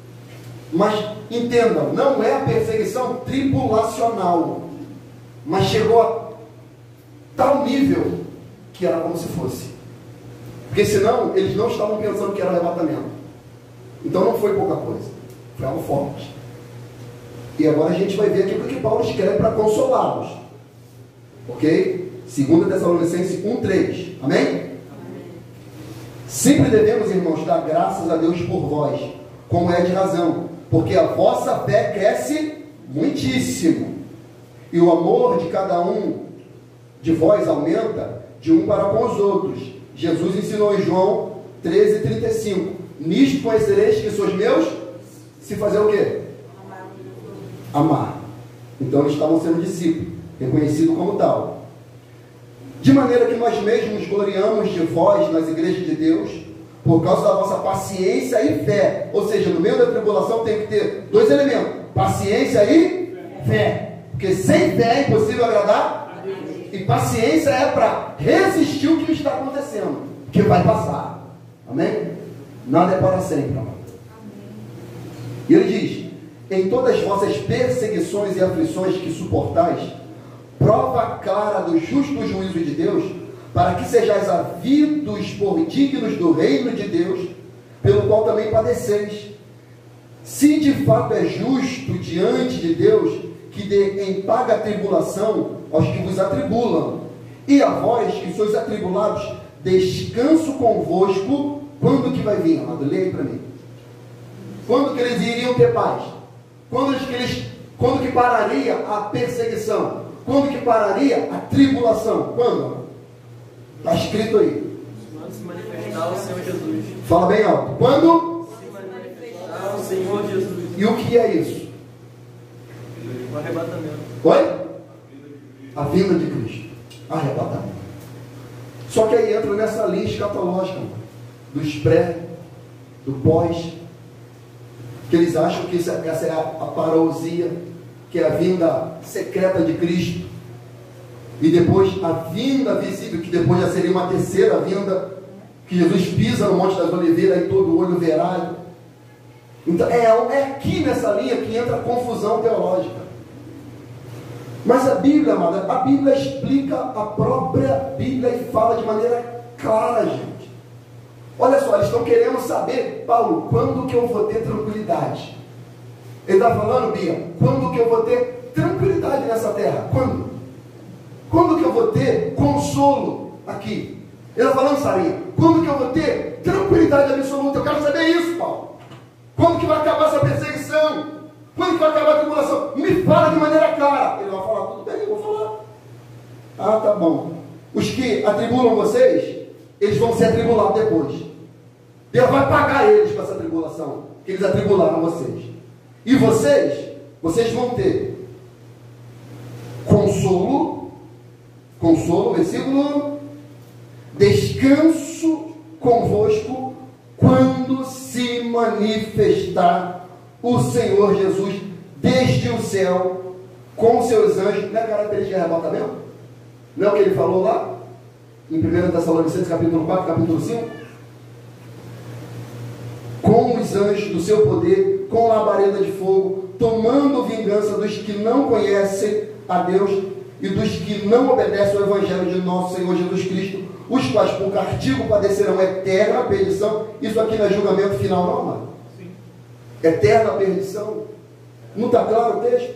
Mas, entendam, não é a perseguição tribulacional. Mas chegou a tal nível que era como se fosse. Porque senão, eles não estavam pensando que era arrebatamento. Então não foi pouca coisa. Foi algo forte. E agora a gente vai ver aqui o que Paulo escreve para consolá-los. Ok? 2 Tessalonicenses 1:3. Amém? Amém? Sempre devemos, irmãos, dar graças a Deus por vós, como é de razão, porque a vossa fé cresce muitíssimo. E o amor de cada um de vós aumenta de um para com os outros. Jesus ensinou em João 13:35. Nisto conhecereis que sois meus, se fazer o quê? Amar. Então eles estavam sendo discípulos, reconhecido como tal. De maneira que nós mesmos gloriamos de vós nas igrejas de Deus, por causa da vossa paciência e fé. Ou seja, no meio da tribulação tem que ter dois elementos: paciência e fé. Porque sem fé é impossível agradar. E paciência é para resistir o que está acontecendo, que vai passar. Amém? Nada é para sempre, amado. E ele diz: em todas as vossas perseguições e aflições que suportais, prova clara do justo juízo de Deus, para que sejais havidos por dignos do reino de Deus, pelo qual também padeceis. Se de fato é justo diante de Deus que dê em paga tribulação aos que vos atribulam, e a vós que sois atribulados, descanso convosco. Quando que vai vir, amado? Leia aí para mim. Quando que eles iriam ter paz? Quando que pararia a perseguição? Quando que pararia a tribulação? Quando? Está escrito aí. Quando se manifestar o Senhor Jesus. Fala bem alto. Quando? Se manifestar o Senhor Jesus. E o que é isso? O arrebatamento. Oi? A vinda de Cristo. Arrebatamento. Só que aí entra nessa linha escatológica, dos pré, do pós, que eles acham que essa é a parousia, que é a vinda secreta de Cristo, e depois a vinda visível, que depois já seria uma terceira vinda, que Jesus pisa no Monte das Oliveiras e todo olho verá. Então é aqui nessa linha que entra a confusão teológica. Mas a Bíblia, amada, a Bíblia explica, a própria Bíblia, e fala de maneira clara, gente. Olha só, eles estão querendo saber: Paulo, quando que eu vou ter tranquilidade? Ele está falando, Bia, quando que eu vou ter tranquilidade nessa terra? Quando? Quando que eu vou ter consolo aqui? Ele está falando, Sarinha, quando que eu vou ter tranquilidade absoluta? Eu quero saber isso, Paulo. Quando que vai acabar essa perseguição? Quando que vai acabar a tribulação? Me fala de maneira clara. Ele vai falar: tudo bem, eu vou falar. Ah, tá bom. Os que atribulam vocês, eles vão ser atribulados depois. Deus vai pagar eles com essa tribulação, que eles atribularam vocês. E vocês vão ter consolo, versículo, descanso convosco manifestar o Senhor Jesus desde o céu com seus anjos. Não é característica de arrebatamento? Não é o que ele falou lá? Em 1 Tessalonicenses capítulo 4, capítulo 5? Com os anjos do seu poder, com labareda de fogo, tomando vingança dos que não conhecem a Deus e dos que não obedecem ao Evangelho de nosso Senhor Jesus Cristo, os quais por castigo padecerão eterna perdição. Isso aqui não é julgamento final, não, mano? Sim. Eterna perdição. Não está claro o texto?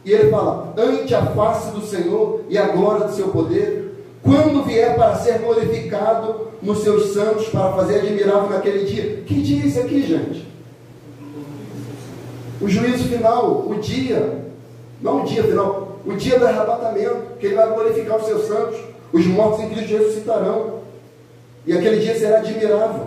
E ele fala, ante a face do Senhor e a glória do seu poder, quando vier para ser glorificado nos seus santos, para fazer admirável naquele dia. Que dia é esse aqui, gente? O juízo final, o dia, não o dia final, o dia do arrebatamento, que ele vai glorificar os seus santos, os mortos em Cristo ressuscitarão, e aquele dia será admirável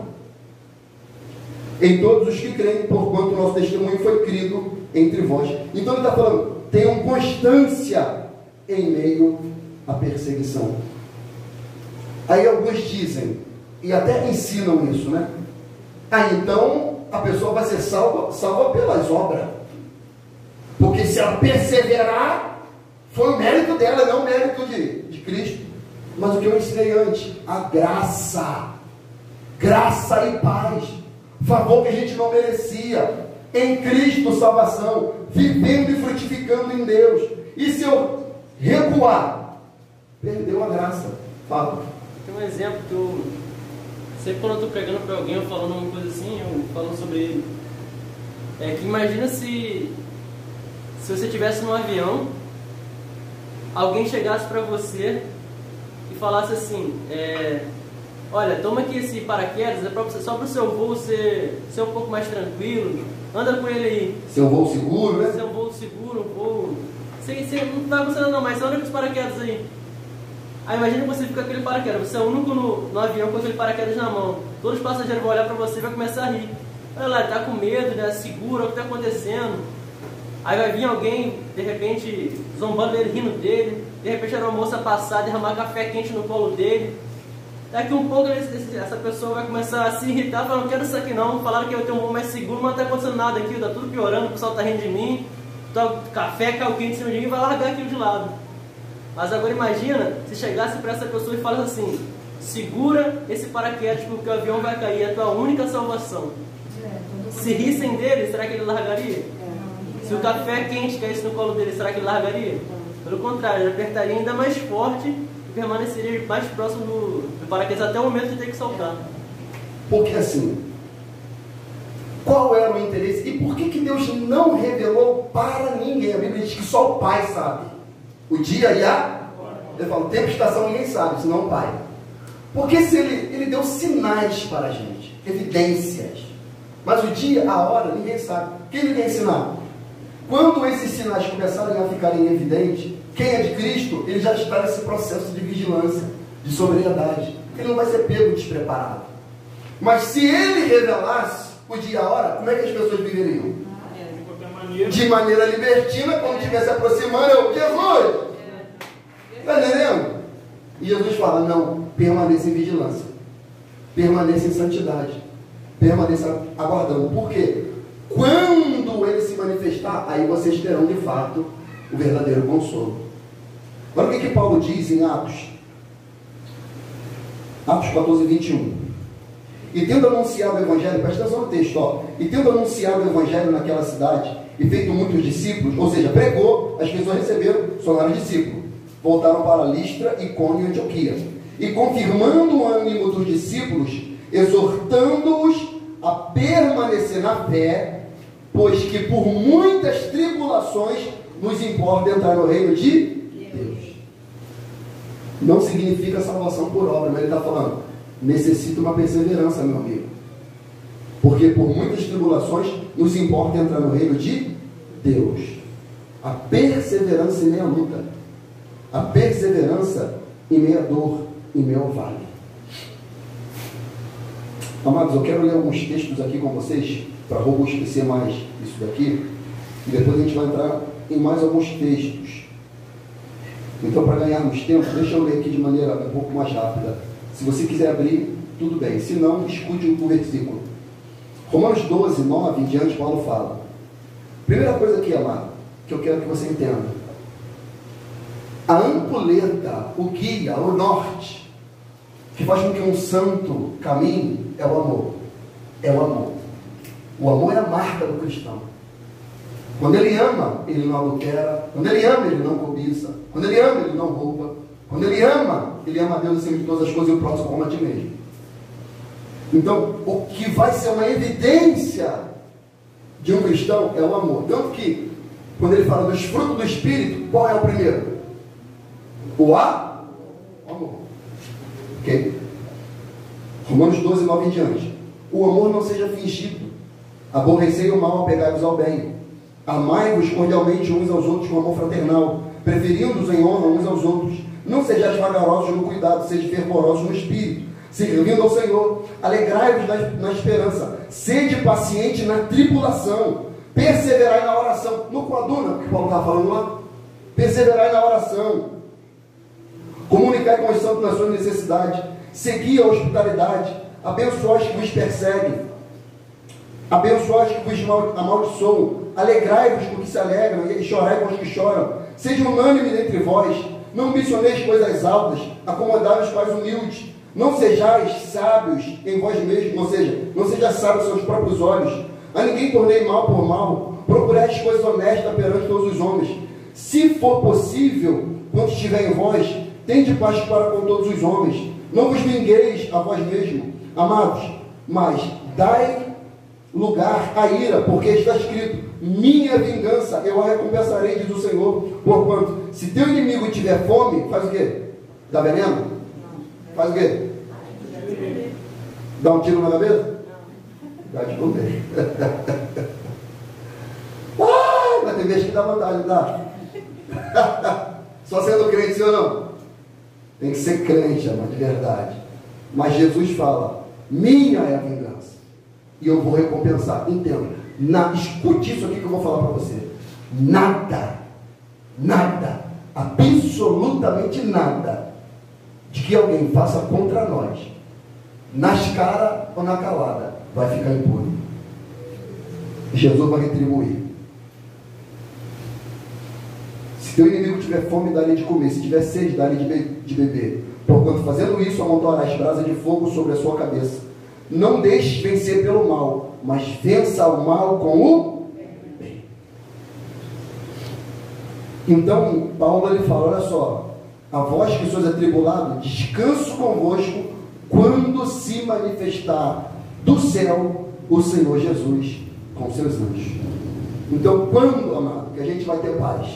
em todos os que creem, porquanto o nosso testemunho foi crido entre vós. Então ele está falando, tenham constância em meio à perseguição. Aí alguns dizem, e até ensinam isso, né? Então a pessoa vai ser salva pelas obras, porque se ela perseverar, foi o mérito dela, não o mérito de Cristo. Mas o que eu ensinei antes, a graça e paz, favor que a gente não merecia, em Cristo salvação, vivendo e frutificando em Deus. E se eu recuar, perdeu a graça. Fala. Tem um exemplo que eu sempre quando eu estou pregando para alguém, eu falando uma coisa assim, eu falo sobre ele. É que imagina se você estivesse num avião, alguém chegasse para você e falasse assim, olha, toma aqui esse paraquedas, só para o seu voo ser um pouco mais tranquilo, anda com ele aí. Seu voo seguro, né? Seu voo seguro, um voo... Você não está funcionando não, mas você anda com os paraquedas aí. Aí imagina você fica com aquele paraquedas, você é o único no avião com aquele paraquedas na mão. Todos os passageiros vão olhar para você e vai começar a rir. Olha lá, ele está com medo, né? Segura, o que está acontecendo? Aí vai vir alguém, de repente, zombando dele, rindo dele. De repente era uma moça passar, derramar café quente no colo dele. Daqui um pouco essa pessoa vai começar a se irritar, falando, não quero isso aqui não, falaram que eu tenho um voo mais seguro, mas não está acontecendo nada aqui, está tudo piorando, o pessoal está rindo de mim, café caiu quente em cima de mim, vai largar aquilo de lado. Mas agora imagina se chegasse para essa pessoa e falasse assim, segura esse paraquedas porque o avião vai cair, é a tua única salvação. Se rissem dele, será que ele largaria? Se o café quente caísse no colo dele, será que ele largaria? Pelo contrário, ele apertaria ainda mais forte e permaneceria mais próximo do paraquedas até o momento de ter que soltar. Porque assim, qual era o interesse? E por que Deus não revelou para ninguém? A Bíblia diz que só o Pai sabe. O dia e a... Ele fala, tempo e estação ninguém sabe, senão o Pai. Porque se ele deu sinais para a gente, evidências. Mas o dia, a hora, ninguém sabe. Quem ele quer ensinar? Quando esses sinais começarem a ficarem evidentes, quem é de Cristo, ele já está nesse processo de vigilância, de sobriedade. Ele não vai ser pego despreparado. Mas se ele revelasse o dia e a hora, como é que as pessoas viveriam? De maneira libertina, quando estivesse aproximando, Jesus! Está entendendo? E Jesus fala, não, permaneça em vigilância. Permaneça em santidade. Permaneça aguardando. Por quê? Quando ele se manifestar, aí vocês terão de fato o verdadeiro consolo. Olha o que Paulo diz em Atos 14, 21. E tendo anunciado o Evangelho, presta atenção no texto, ó. E tendo anunciado o Evangelho naquela cidade, e feito muitos discípulos, ou seja, pregou, as pessoas receberam, tornaram discípulos. Voltaram para Listra, Icônio e Antioquia. E confirmando o ânimo dos discípulos, exortando-os a permanecer na fé, pois que por muitas tribulações nos importa entrar no reino de Deus. Não significa salvação por obra, mas ele está falando, necessita uma perseverança, meu amigo. Porque por muitas tribulações nos importa entrar no reino de Deus. A perseverança em meio à luta. A perseverança em meio à dor, em meio ao vale. Amados, eu quero ler alguns textos aqui com vocês, para robustecer mais isso daqui, e depois a gente vai entrar em mais alguns textos. Então, para ganharmos tempo, deixa eu ler aqui de maneira um pouco mais rápida. Se você quiser abrir, tudo bem. Se não, escute o versículo. Romanos 12, 9 em diante, Paulo fala. Primeira coisa aqui, amado, que eu quero que você entenda. A ampulheta, o guia, o norte, que faz com que um santo caminhe, é o amor. É o amor. O amor é a marca do cristão. Quando ele ama, ele não adultera. Quando ele ama, ele não cobiça. Quando ele ama, ele não rouba. Quando ele ama a Deus acima de todas as coisas e o próximo como a ti mesmo. Então, o que vai ser uma evidência de um cristão é o amor. Tanto que, quando ele fala dos frutos do Espírito, qual é o primeiro? O amor. Ok? Romanos 12, 9 em diante. O amor não seja fingido. Aborrecei o mal, apegai-vos ao bem. Amai-vos cordialmente uns aos outros com amor fraternal, preferindo-os em honra uns aos outros. Não sejais vagarosos no cuidado, sejam fervorosos no espírito, servindo ao Senhor. Alegrai-vos na esperança, sede paciente na tribulação, perseverai na oração. No coaduna, que Paulo estava falando lá, perseverai na oração, comunicai com os santos nas suas necessidades, segui a hospitalidade, abençoai os que vos perseguem, abençoai os que vos amaldiçoam, alegrai-vos com os que se alegram e chorai com os que choram. Seja unânime entre vós, não ambicioneis coisas altas, acomodai os pais humildes. Não sejais sábios em vós mesmos, ou seja, não sejais sábios aos seus próprios olhos. A ninguém tornei mal por mal, procurei as coisas honestas perante todos os homens. Se for possível, quando estiver em vós, tende paz para com todos os homens. Não vos vingueis a vós mesmos, amados, mas dai lugar à ira, porque está escrito: minha vingança eu a recompensarei, diz o Senhor. Porquanto, se teu inimigo tiver fome, faz o quê? Dá veneno? Faz o quê? Dá um tiro na cabeça? Dá de comer. Mas tem vezes que dá vontade, dá? Só sendo crente, sim ou não? Tem que ser crente, amor, de verdade. Mas Jesus fala: minha é a vingança, e eu vou recompensar. Entenda. Escute isso aqui que eu vou falar para você. Nada, absolutamente nada, de que alguém faça contra nós, nas caras ou na calada, vai ficar impune. Jesus vai retribuir. Se teu inimigo tiver fome, dá-lhe de comer. Se tiver sede, dá-lhe de beber. Porquanto, fazendo isso, amontoarás brasas de fogo sobre a sua cabeça. Não deixes vencer pelo mal, mas vença o mal com o bem. Então, Paulo ele fala: olha só, a vós que sois atribulados, descanso convosco quando se manifestar do céu o Senhor Jesus com seus anjos. Então, quando, amado, que a gente vai ter paz?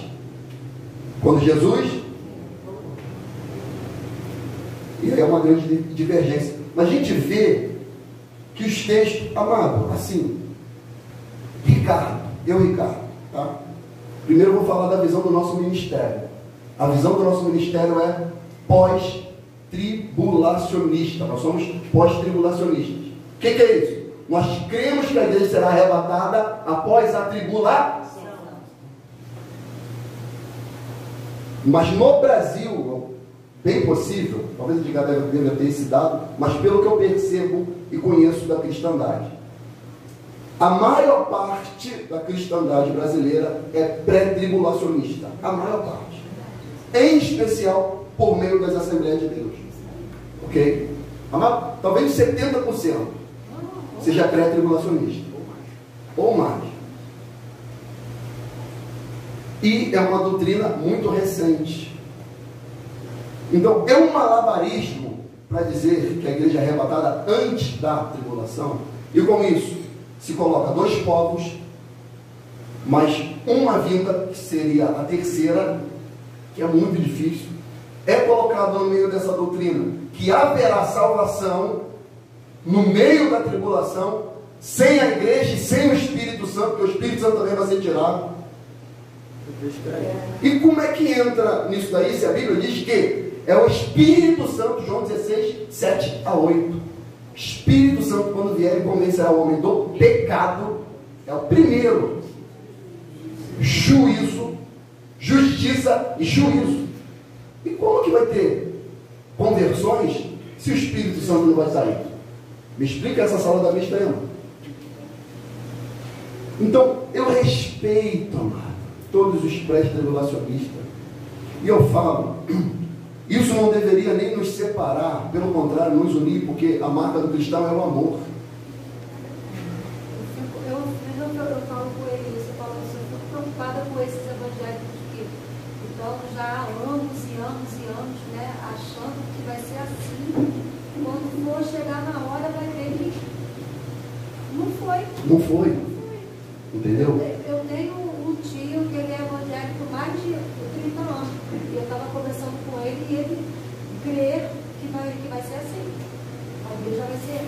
Quando Jesus... E aí é uma grande divergência. Mas a gente vê que os textos, amado, assim, Ricardo, tá? Primeiro eu vou falar da visão do nosso ministério. A visão do nosso ministério é pós-tribulacionista. Nós somos pós-tribulacionistas. O que é isso? Nós cremos que a igreja será arrebatada após a tribulação. Mas no Brasil, bem possível, talvez eu diga deve ter esse dado, mas pelo que eu percebo e conheço da cristandade, a maior parte da cristandade brasileira é pré-tribulacionista. A maior parte. Em especial por meio das Assembleias de Deus. Ok? Talvez 70% seja pré-tribulacionista. Ou mais. E é uma doutrina muito recente. Então, é um malabarismo para dizer que a igreja é arrebatada antes da tribulação. E com isso, se coloca dois povos, mas uma vinda, que seria a terceira, que é muito difícil, é colocado no meio dessa doutrina, que haverá salvação no meio da tribulação, sem a igreja e sem o Espírito Santo, porque o Espírito Santo também vai ser tirado. E como é que entra nisso daí, se a Bíblia diz que é o Espírito Santo, João 16, 7 a 8. Espírito Santo, quando vier, convencerá o homem do pecado. É o primeiro. Juízo, justiça e juízo. E como que vai ter conversões se o Espírito Santo não vai sair? Me explica essa salada mista aí, mano. Então, eu respeito, amado, todos os pré-tribulacionistas. E eu falo, isso não deveria nem nos separar, pelo contrário, nos unir, porque a marca do cristão é o amor. Eu falo com ele, você falou isso, eu fico preocupada com esses evangélicos que estão já há anos e anos e anos, né, achando que vai ser assim. Quando for chegar na hora, vai ver que não foi. Não foi. Entendeu? Eu tenho um tio que ele é evangélico há mais de 30 anos. E eu estava conversando com ele e ele crê que vai ser assim. A igreja vai ser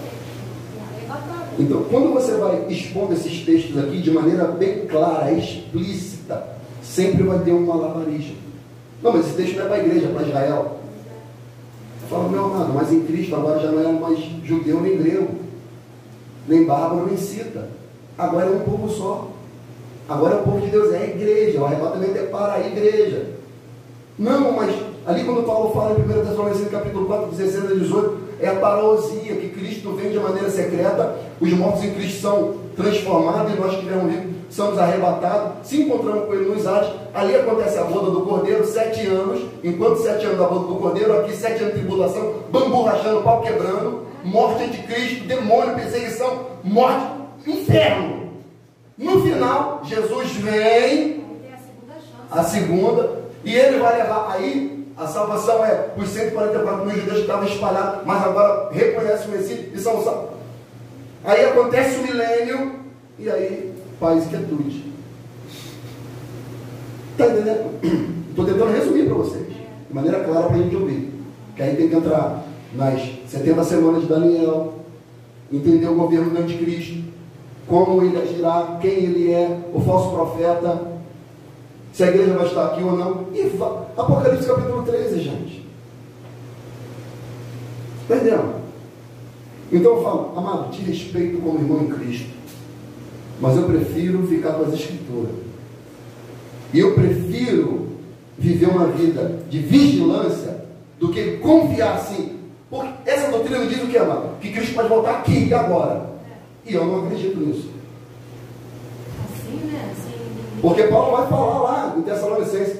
arrebatada. Então, quando você vai expondo esses textos aqui de maneira bem clara, explícita, sempre vai ter um malabarismo. Não, mas esse texto não é para a igreja, é para Israel. Eu falo, meu amado, mas em Cristo agora já não é mais judeu nem grego, nem bárbaro nem cita. Agora é um povo só. Agora é o povo de Deus, é a igreja. O arrebatamento é para a igreja. Não, mas ali quando Paulo fala em 1 Tessalonicenses capítulo 4, 16 a 18, é a parousia, que Cristo vem de maneira secreta, os mortos em Cristo são transformados e nós que tivemos vivo somos arrebatados, se encontramos com ele nos ares. Ali acontece a boda do Cordeiro, 7 anos, enquanto 7 anos da boda do Cordeiro, aqui 7 anos de tribulação, bambu rachando, pau quebrando, morte anticristo, demônio, perseguição, morte, inferno. No final, Jesus vem, a segunda, e ele vai levar, aí a salvação é os 144 mil judeus que estavam espalhados, mas agora reconhece o Messias e são salvos. Aí acontece o milênio, e aí, paz e quietude. Está entendendo? Estou tentando resumir para vocês, de maneira clara para a gente ouvir. Que aí tem que entrar nas 70 semanas de Daniel, entender o governo do anticristo, como ele agirá, quem ele é, o falso profeta, se a igreja vai estar aqui ou não. E Apocalipse capítulo 13, gente. Entendeu? Então eu falo, amado, te respeito como irmão em Cristo, mas eu prefiro ficar com as escrituras. E eu prefiro viver uma vida de vigilância do que confiar assim. Porque essa doutrina diz o que, amado? Que Cristo pode voltar aqui e agora. E eu não acredito nisso. Assim, né? Assim, porque Paulo vai falar lá em Tessalonicenses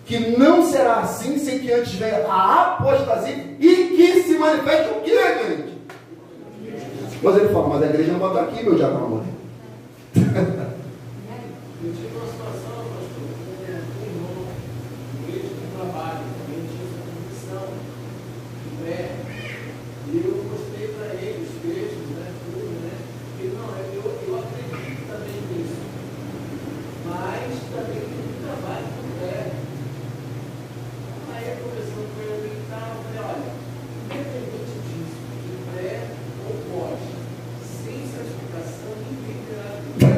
que não será assim sem que antes venha a apostasia e que se manifeste o que, gente? Mas ele fala, mas a igreja não vai estar aqui, meu diabo, amor. Eu tive uma situação, pastor, um irmão, igreja de trabalho, também tinha essa condição de fé, e eu mostrei para ele os textos, né, tudo, né, e não, eu acredito também nisso, mas também tem um trabalho com fé. Aí a professora foi orientar, eu falei, olha, independente disso, de fé ou pós, sem santificação, ninguém terá vida.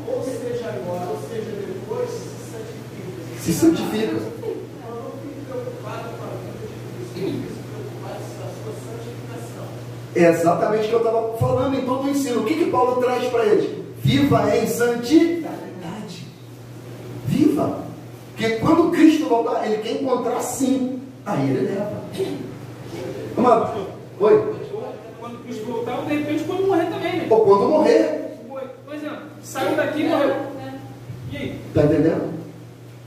Ou seja agora, ou seja depois, se santifica. Se santifica. Eu não fico preocupado com a vida de Cristo, eu fico preocupado com a sua santificação. É exatamente o que eu estava falando em todo o ensino. O que Paulo traz para eles? Viva em santidade. Viva. Porque quando Cristo voltar, ele quer encontrar sim. Aí ele leva. Amado, oi? Quando Cristo voltar, ou de repente quando morrer também, né? Ou quando morrer. Por exemplo, saiu daqui e morreu. E aí? Tá entendendo?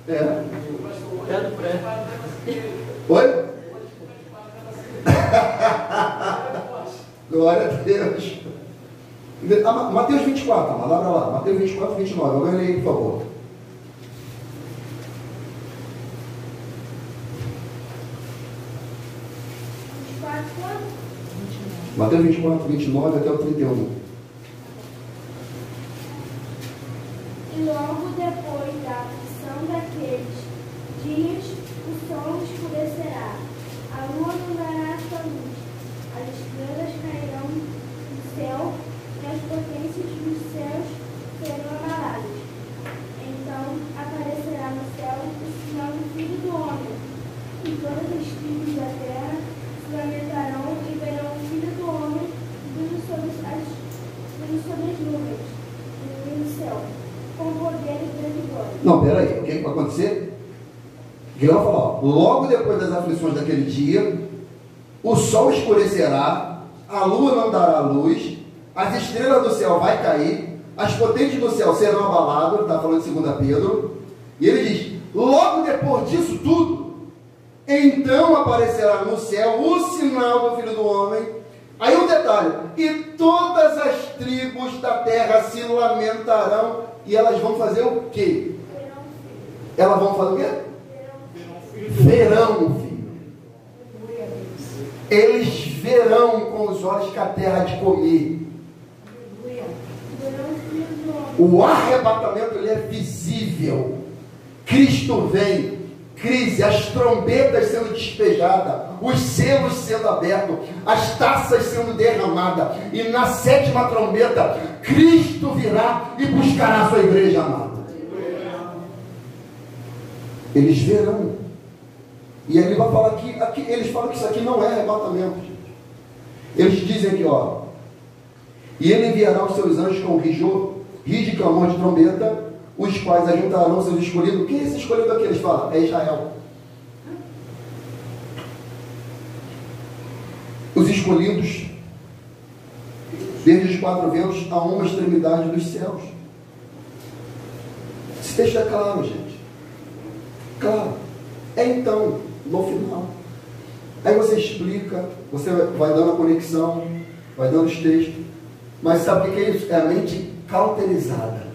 É. É do pré. Oi? Glória a Deus. Mateus 24, amado, abra lá. Mateus 24, 29. Alguém lê aí, por favor. Mateus 24, 29 até o 31. E logo depois da aflição daqueles dias, o sol escurecerá, a lua não dará a sua luz, as estrelas cairão do céu e as potências dos céus serão abaladas. Então aparecerá no céu o sinal do Filho do Homem, e todas as tribos da terra se lamentarão e verão o Filho do Homem vindo sobre as nuvens, no céu, com poder e grande glória. Não, peraí, o que vai acontecer? Ele vai falar, ó, logo depois das aflições daquele dia, o sol escurecerá, a lua não dará luz, as estrelas do céu vai cair, as potentes do céu serão abaladas, está falando de 2 Pedro, e ele diz, logo depois disso tudo, então aparecerá no céu o sinal do Filho do Homem. Aí um detalhe, e todas as tribos da terra se lamentarão, e elas vão fazer o quê? Elas vão fazer o quê? Verão o Filho. Eles verão com os olhos que a terra há de comer. O arrebatamento ele é visível. Cristo vem, crise, as trombetas sendo despejadas, os selos sendo abertos, as taças sendo derramadas, e na 7ª trombeta, Cristo virá e buscará a sua igreja amada. Eles verão. E ele vai falar aqui, eles falam que isso aqui não é arrebatamento, gente. Eles dizem aqui, ó, e ele enviará os seus anjos com rigor, rígido clamor de trombeta, os quais ajuntarão seus escolhidos. Quem é esse escolhido aqui? Eles falam, é Israel. Os escolhidos, desde os 4 ventos a uma extremidade dos céus. Esse texto é claro, gente. Claro. É então, no final. Aí você explica, você vai dando a conexão, vai dando os textos. Mas sabe o que é isso? É a mente cauterizada.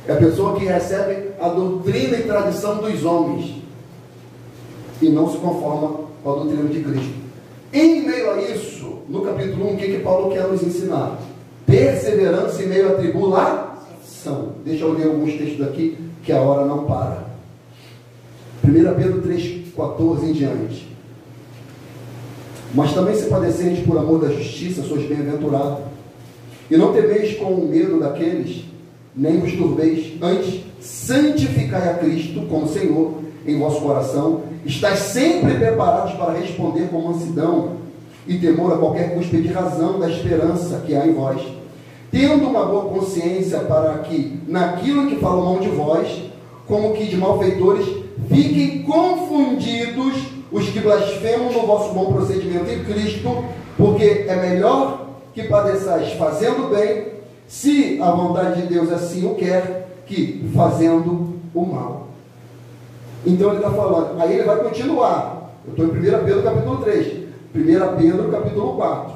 É a pessoa que recebe a doutrina e tradição dos homens e não se conforma com a doutrina de Cristo. Em meio a isso, no capítulo 1, o que Paulo quer nos ensinar? Perseverança em meio à tribulação. Deixa eu ler alguns textos aqui, que a hora não para. 1 Pedro 3,14 em diante. Mas também se padecerdes por amor da justiça, sois bem-aventurados. E não temeis com o medo daqueles, nem vos turbeis, antes santificai a Cristo como Senhor em vosso coração, estáis sempre preparados para responder com mansidão e temor a qualquer custo de razão da esperança que há em vós, tendo uma boa consciência, para que naquilo que falam mal de vós, como que de malfeitores, fiquem confundidos os que blasfemam no vosso bom procedimento em Cristo, porque é melhor que padeçais fazendo bem, se a vontade de Deus assim o quer, que fazendo o mal. Então ele está falando, aí ele vai continuar. Eu estou em 1 Pedro capítulo 3, 1 Pedro capítulo 4.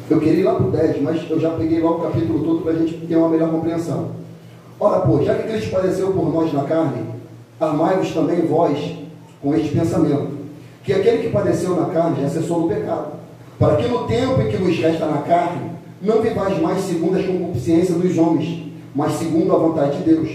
Eu queria ir lá para o 10, mas eu já peguei logo o capítulo todo para a gente ter uma melhor compreensão. Ora, pois, já que Cristo padeceu por nós na carne, armai-vos também vós com este pensamento, que aquele que padeceu na carne já cessou do pecado, para que no tempo em que vos resta na carne, não vivais mais segundo as concupiscências dos homens, mas segundo a vontade de Deus.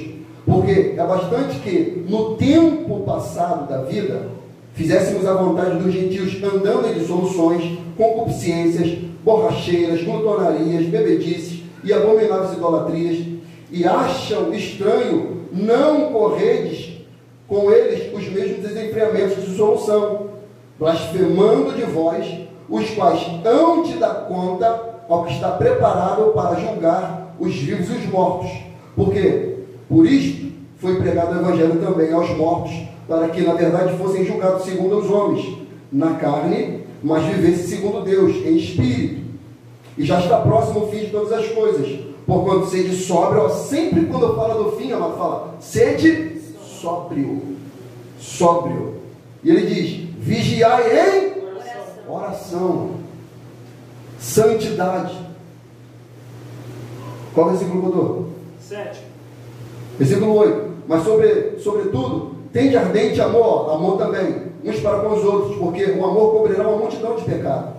Porque é bastante que no tempo passado da vida, fizéssemos a vontade dos gentios, andando em dissoluções, concupiscências, borracheiras, glutonarias, bebedices e abomináveis idolatrias, e acham estranho não corredes com eles os mesmos desenfreamentos de dissolução, blasfemando de vós, os quais hão de dar conta ao que está preparado para julgar os vivos e os mortos. Porque por isto foi pregado o Evangelho também aos mortos, para que na verdade fossem julgados segundo os homens, na carne, mas vivessem segundo Deus, em espírito. E já está próximo o fim de todas as coisas. Porquanto sede sóbrio, sempre quando fala do fim, ela fala, sede sóbrio. Sóbrio. E ele diz, vigiai em oração. Santidade. Qual versículo mudou? 7. Versículo 8. Mas sobretudo, tende ardente amor, amor também, uns para com os outros, porque o amor cobrirá uma multidão de pecados.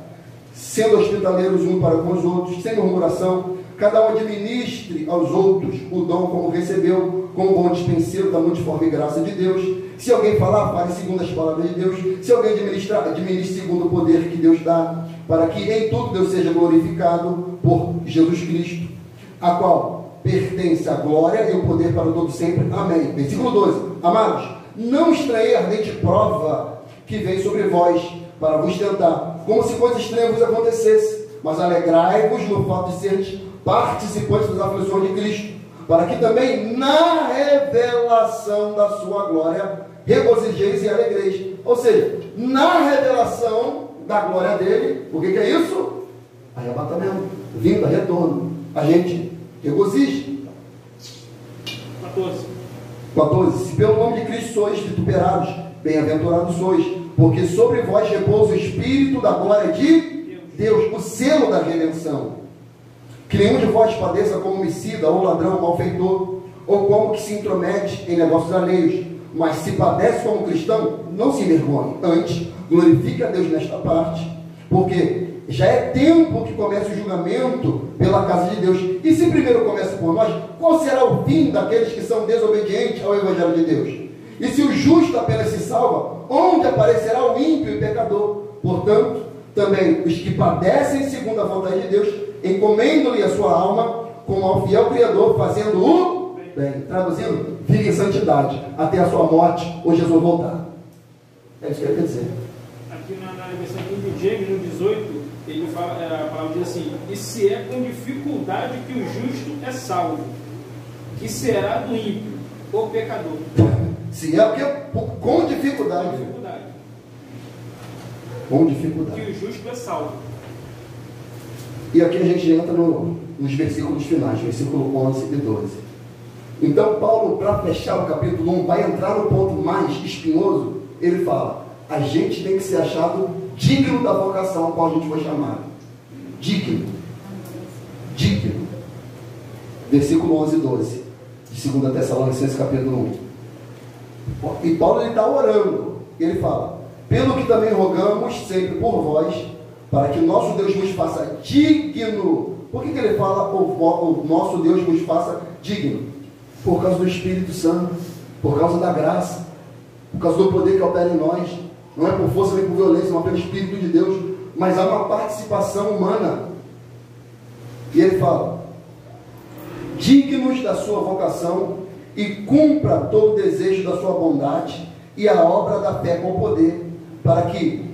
Sendo hospitaleiros uns para com os outros, sem murmuração, cada um administre aos outros o dom como recebeu, como bom dispenseiro da multiforme graça de Deus. Se alguém falar, fale segundo as palavras de Deus. Se alguém administrar, administre segundo o poder que Deus dá, para que em tudo Deus seja glorificado por Jesus Cristo, a qual pertence a glória e o poder para todo sempre. Amém. Versículo 12. Amados, não estranhei a ardente prova que vem sobre vós, para vos tentar, como se coisa estranha vos acontecesse, mas alegrai-vos no fato de seres participantes das aflições de Cristo, para que também na revelação da sua glória regozijeis e alegreis. Ou seja, na revelação da glória dele, o que é isso? arrebatamento, vinda, retorno. A gente regozija. 14. Se pelo nome de Cristo sois vituperados, bem-aventurados sois, porque sobre vós repousa o Espírito da glória de Deus, o selo da redenção. Que nenhum de vós padeça como homicida, ou ladrão, malfeitor, ou como que se intromete em negócios alheios, mas se padece como cristão, não se envergonhe, antes glorifique a Deus nesta parte, porque já é tempo que comece o julgamento pela casa de Deus. E se primeiro começa por nós, qual será o fim daqueles que são desobedientes ao Evangelho de Deus? E se o justo apenas se salva, onde aparecerá o ímpio e pecador? Portanto, também os que padecem segundo a vontade de Deus, encomendam-lhe a sua alma como ao fiel Criador, fazendo o bem. Traduzindo, vive em santidade até a sua morte ou Jesus voltar. É isso que ele quer dizer. Aqui na versão do James, no 18, ele fala, a palavra diz assim: e se é com dificuldade que o justo é salvo, que será do ímpio, o pecador. Se é porque com dificuldade. Com dificuldade. Que o justo é salvo. E aqui a gente entra nos versículos finais, versículo 11 e 12. Então Paulo, para fechar o capítulo 1, vai entrar no ponto mais espinhoso. Ele fala: a gente tem que ser achado digno da vocação a qual a gente foi chamado. Digno. Digno. Versículo 11 e 12 de 2 Tessalonicenses capítulo 1. E Paulo está orando. Ele fala: pelo que também rogamos sempre por vós, para que o nosso Deus vos faça digno. Por que ele fala o nosso Deus vos faça digno? Por causa do Espírito Santo, por causa da graça, por causa do poder que opera em nós. Não é por força nem por violência, não é pelo Espírito de Deus, mas há uma participação humana. E ele fala: dignos da sua vocação, e cumpra todo o desejo da sua bondade e a obra da fé com poder, para que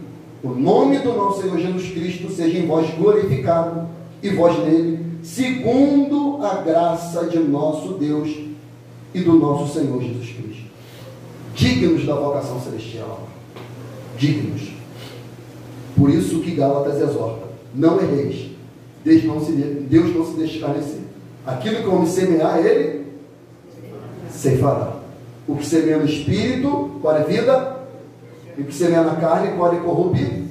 o nome do nosso Senhor Jesus Cristo seja em vós glorificado, e vós nele, segundo a graça de nosso Deus e do nosso Senhor Jesus Cristo. Dignos da vocação celestial. Dignos. Por isso que Gálatas exorta: não erreis, Deus não se deixe escarnecer. Aquilo que o homem semear, ele ceifará. O que semeia no espírito, qual é vida? E o que semeia na carne, qual é corrupção?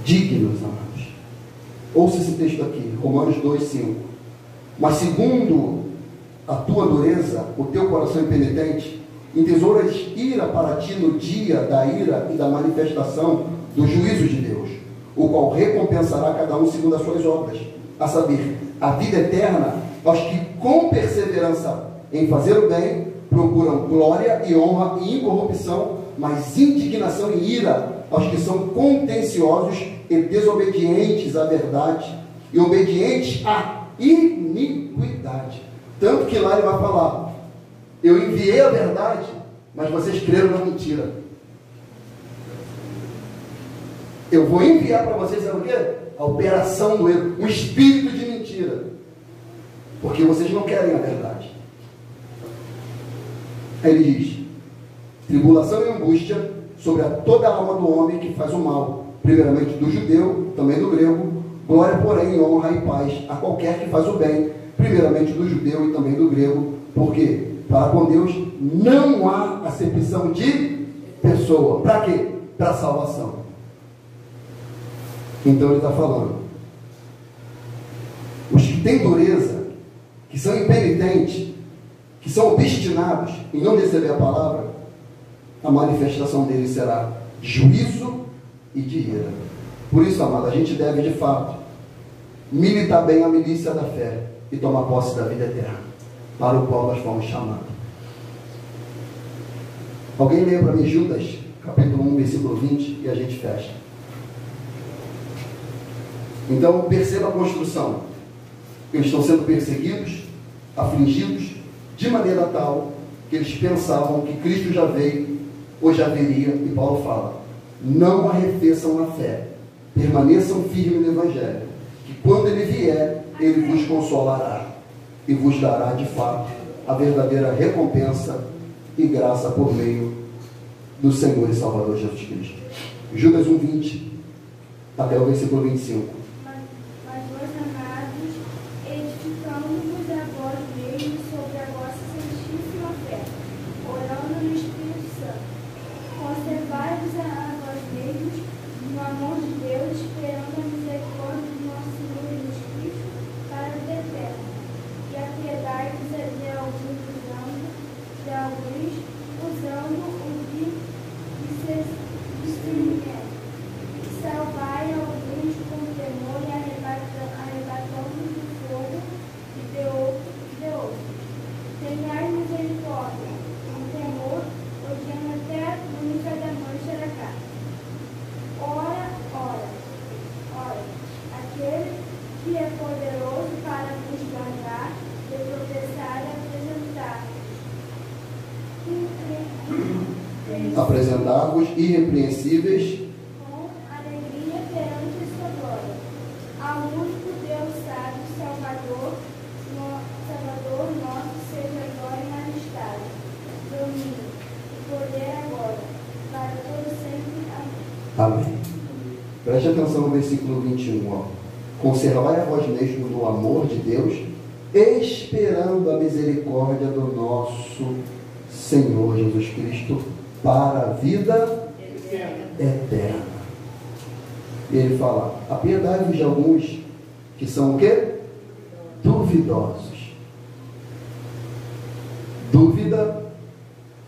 Dignos, amados. Ouça esse texto aqui, Romanos 2:5. Mas segundo a tua dureza, o teu coração impenitente, entesouras ira para ti no dia da ira e da manifestação do juízo de Deus, o qual recompensará cada um segundo as suas obras, a saber, a vida eterna aos que com perseverança em fazer o bem procuram glória e honra e incorrupção, mas indignação e ira aos que são contenciosos e desobedientes à verdade e obedientes à iniquidade. Tanto que lá ele vai falar: eu enviei a verdade, mas vocês creram na mentira. Eu vou enviar para vocês, sabe o quê? A operação do erro, um espírito de mentira, porque vocês não querem a verdade. Aí ele diz: tribulação e angústia sobre toda a alma do homem que faz o mal, primeiramente do judeu, também do grego, glória, porém, honra e paz a qualquer que faz o bem, primeiramente do judeu e também do grego, porque para com Deus não há acepção de pessoa. Para quê? Para salvação. Então ele está falando: os que têm dureza, que são impenitentes, que são obstinados em não receber a palavra, a manifestação deles será de juízo e de ira. Por isso, amado, a gente deve de fato militar bem a milícia da fé e tomar posse da vida eterna, para o qual nós fomos chamados. Alguém lê para mim Judas, capítulo 1, versículo 20, e a gente fecha. Então, perceba a construção. Eles estão sendo perseguidos, afligidos, de maneira tal que eles pensavam que Cristo já veio ou já viria, e Paulo fala: não arrefeçam na fé, permaneçam firmes no Evangelho, que quando ele vier, ele vos consolará e vos dará de fato a verdadeira recompensa e graça por meio do Senhor e Salvador Jesus Cristo. Judas 1:20. até o versículo 25. Mas vós, amados, edificando-vos a vós mesmos sobre a vossa santíssima fé, orando no Espírito Santo. Conservai-vos a vós mesmos no amor de Deus, esperando a misericórdia do nosso Senhor Jesus Cristo para o eterno. E apiedai-vos de alguns usando o discernimento. Salvai alguns com temor e arrebatando do fogo e de outro. Tenhai misericórdia, com temor, odiando até a túnica da mancha da carne. Ora, aquele que é poderoso para nos guardar de tropeçar e apresentar-vos irrepreensíveis com alegria perante sua glória, ao único Deus sábio, Salvador nosso, seja glória e majestade, domínio e poder agora, para todo sempre. Amém. Amém. Preste atenção no versículo 21. Ó. Conservai a vós mesmos no amor de Deus, esperando a misericórdia do nosso Senhor Jesus Cristo para a vida eterna. E ele fala: apiedai-vos de alguns que são o quê? Duvidosos. Dúvida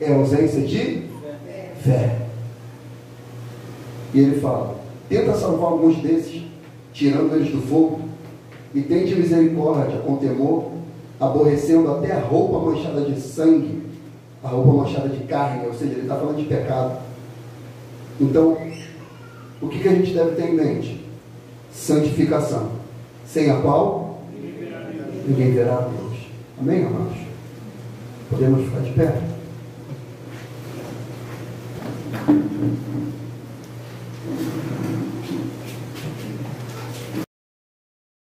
é ausência de fé. E ele fala: tenta salvar alguns desses, tirando eles do fogo, e tende misericórdia com temor, aborrecendo até a roupa manchada de sangue, a roupa manchada de carne, ou seja, ele está falando de pecado. Então, o que a gente deve ter em mente? Santificação, sem a qual ninguém verá a Deus. Amém, amados? Podemos ficar de pé?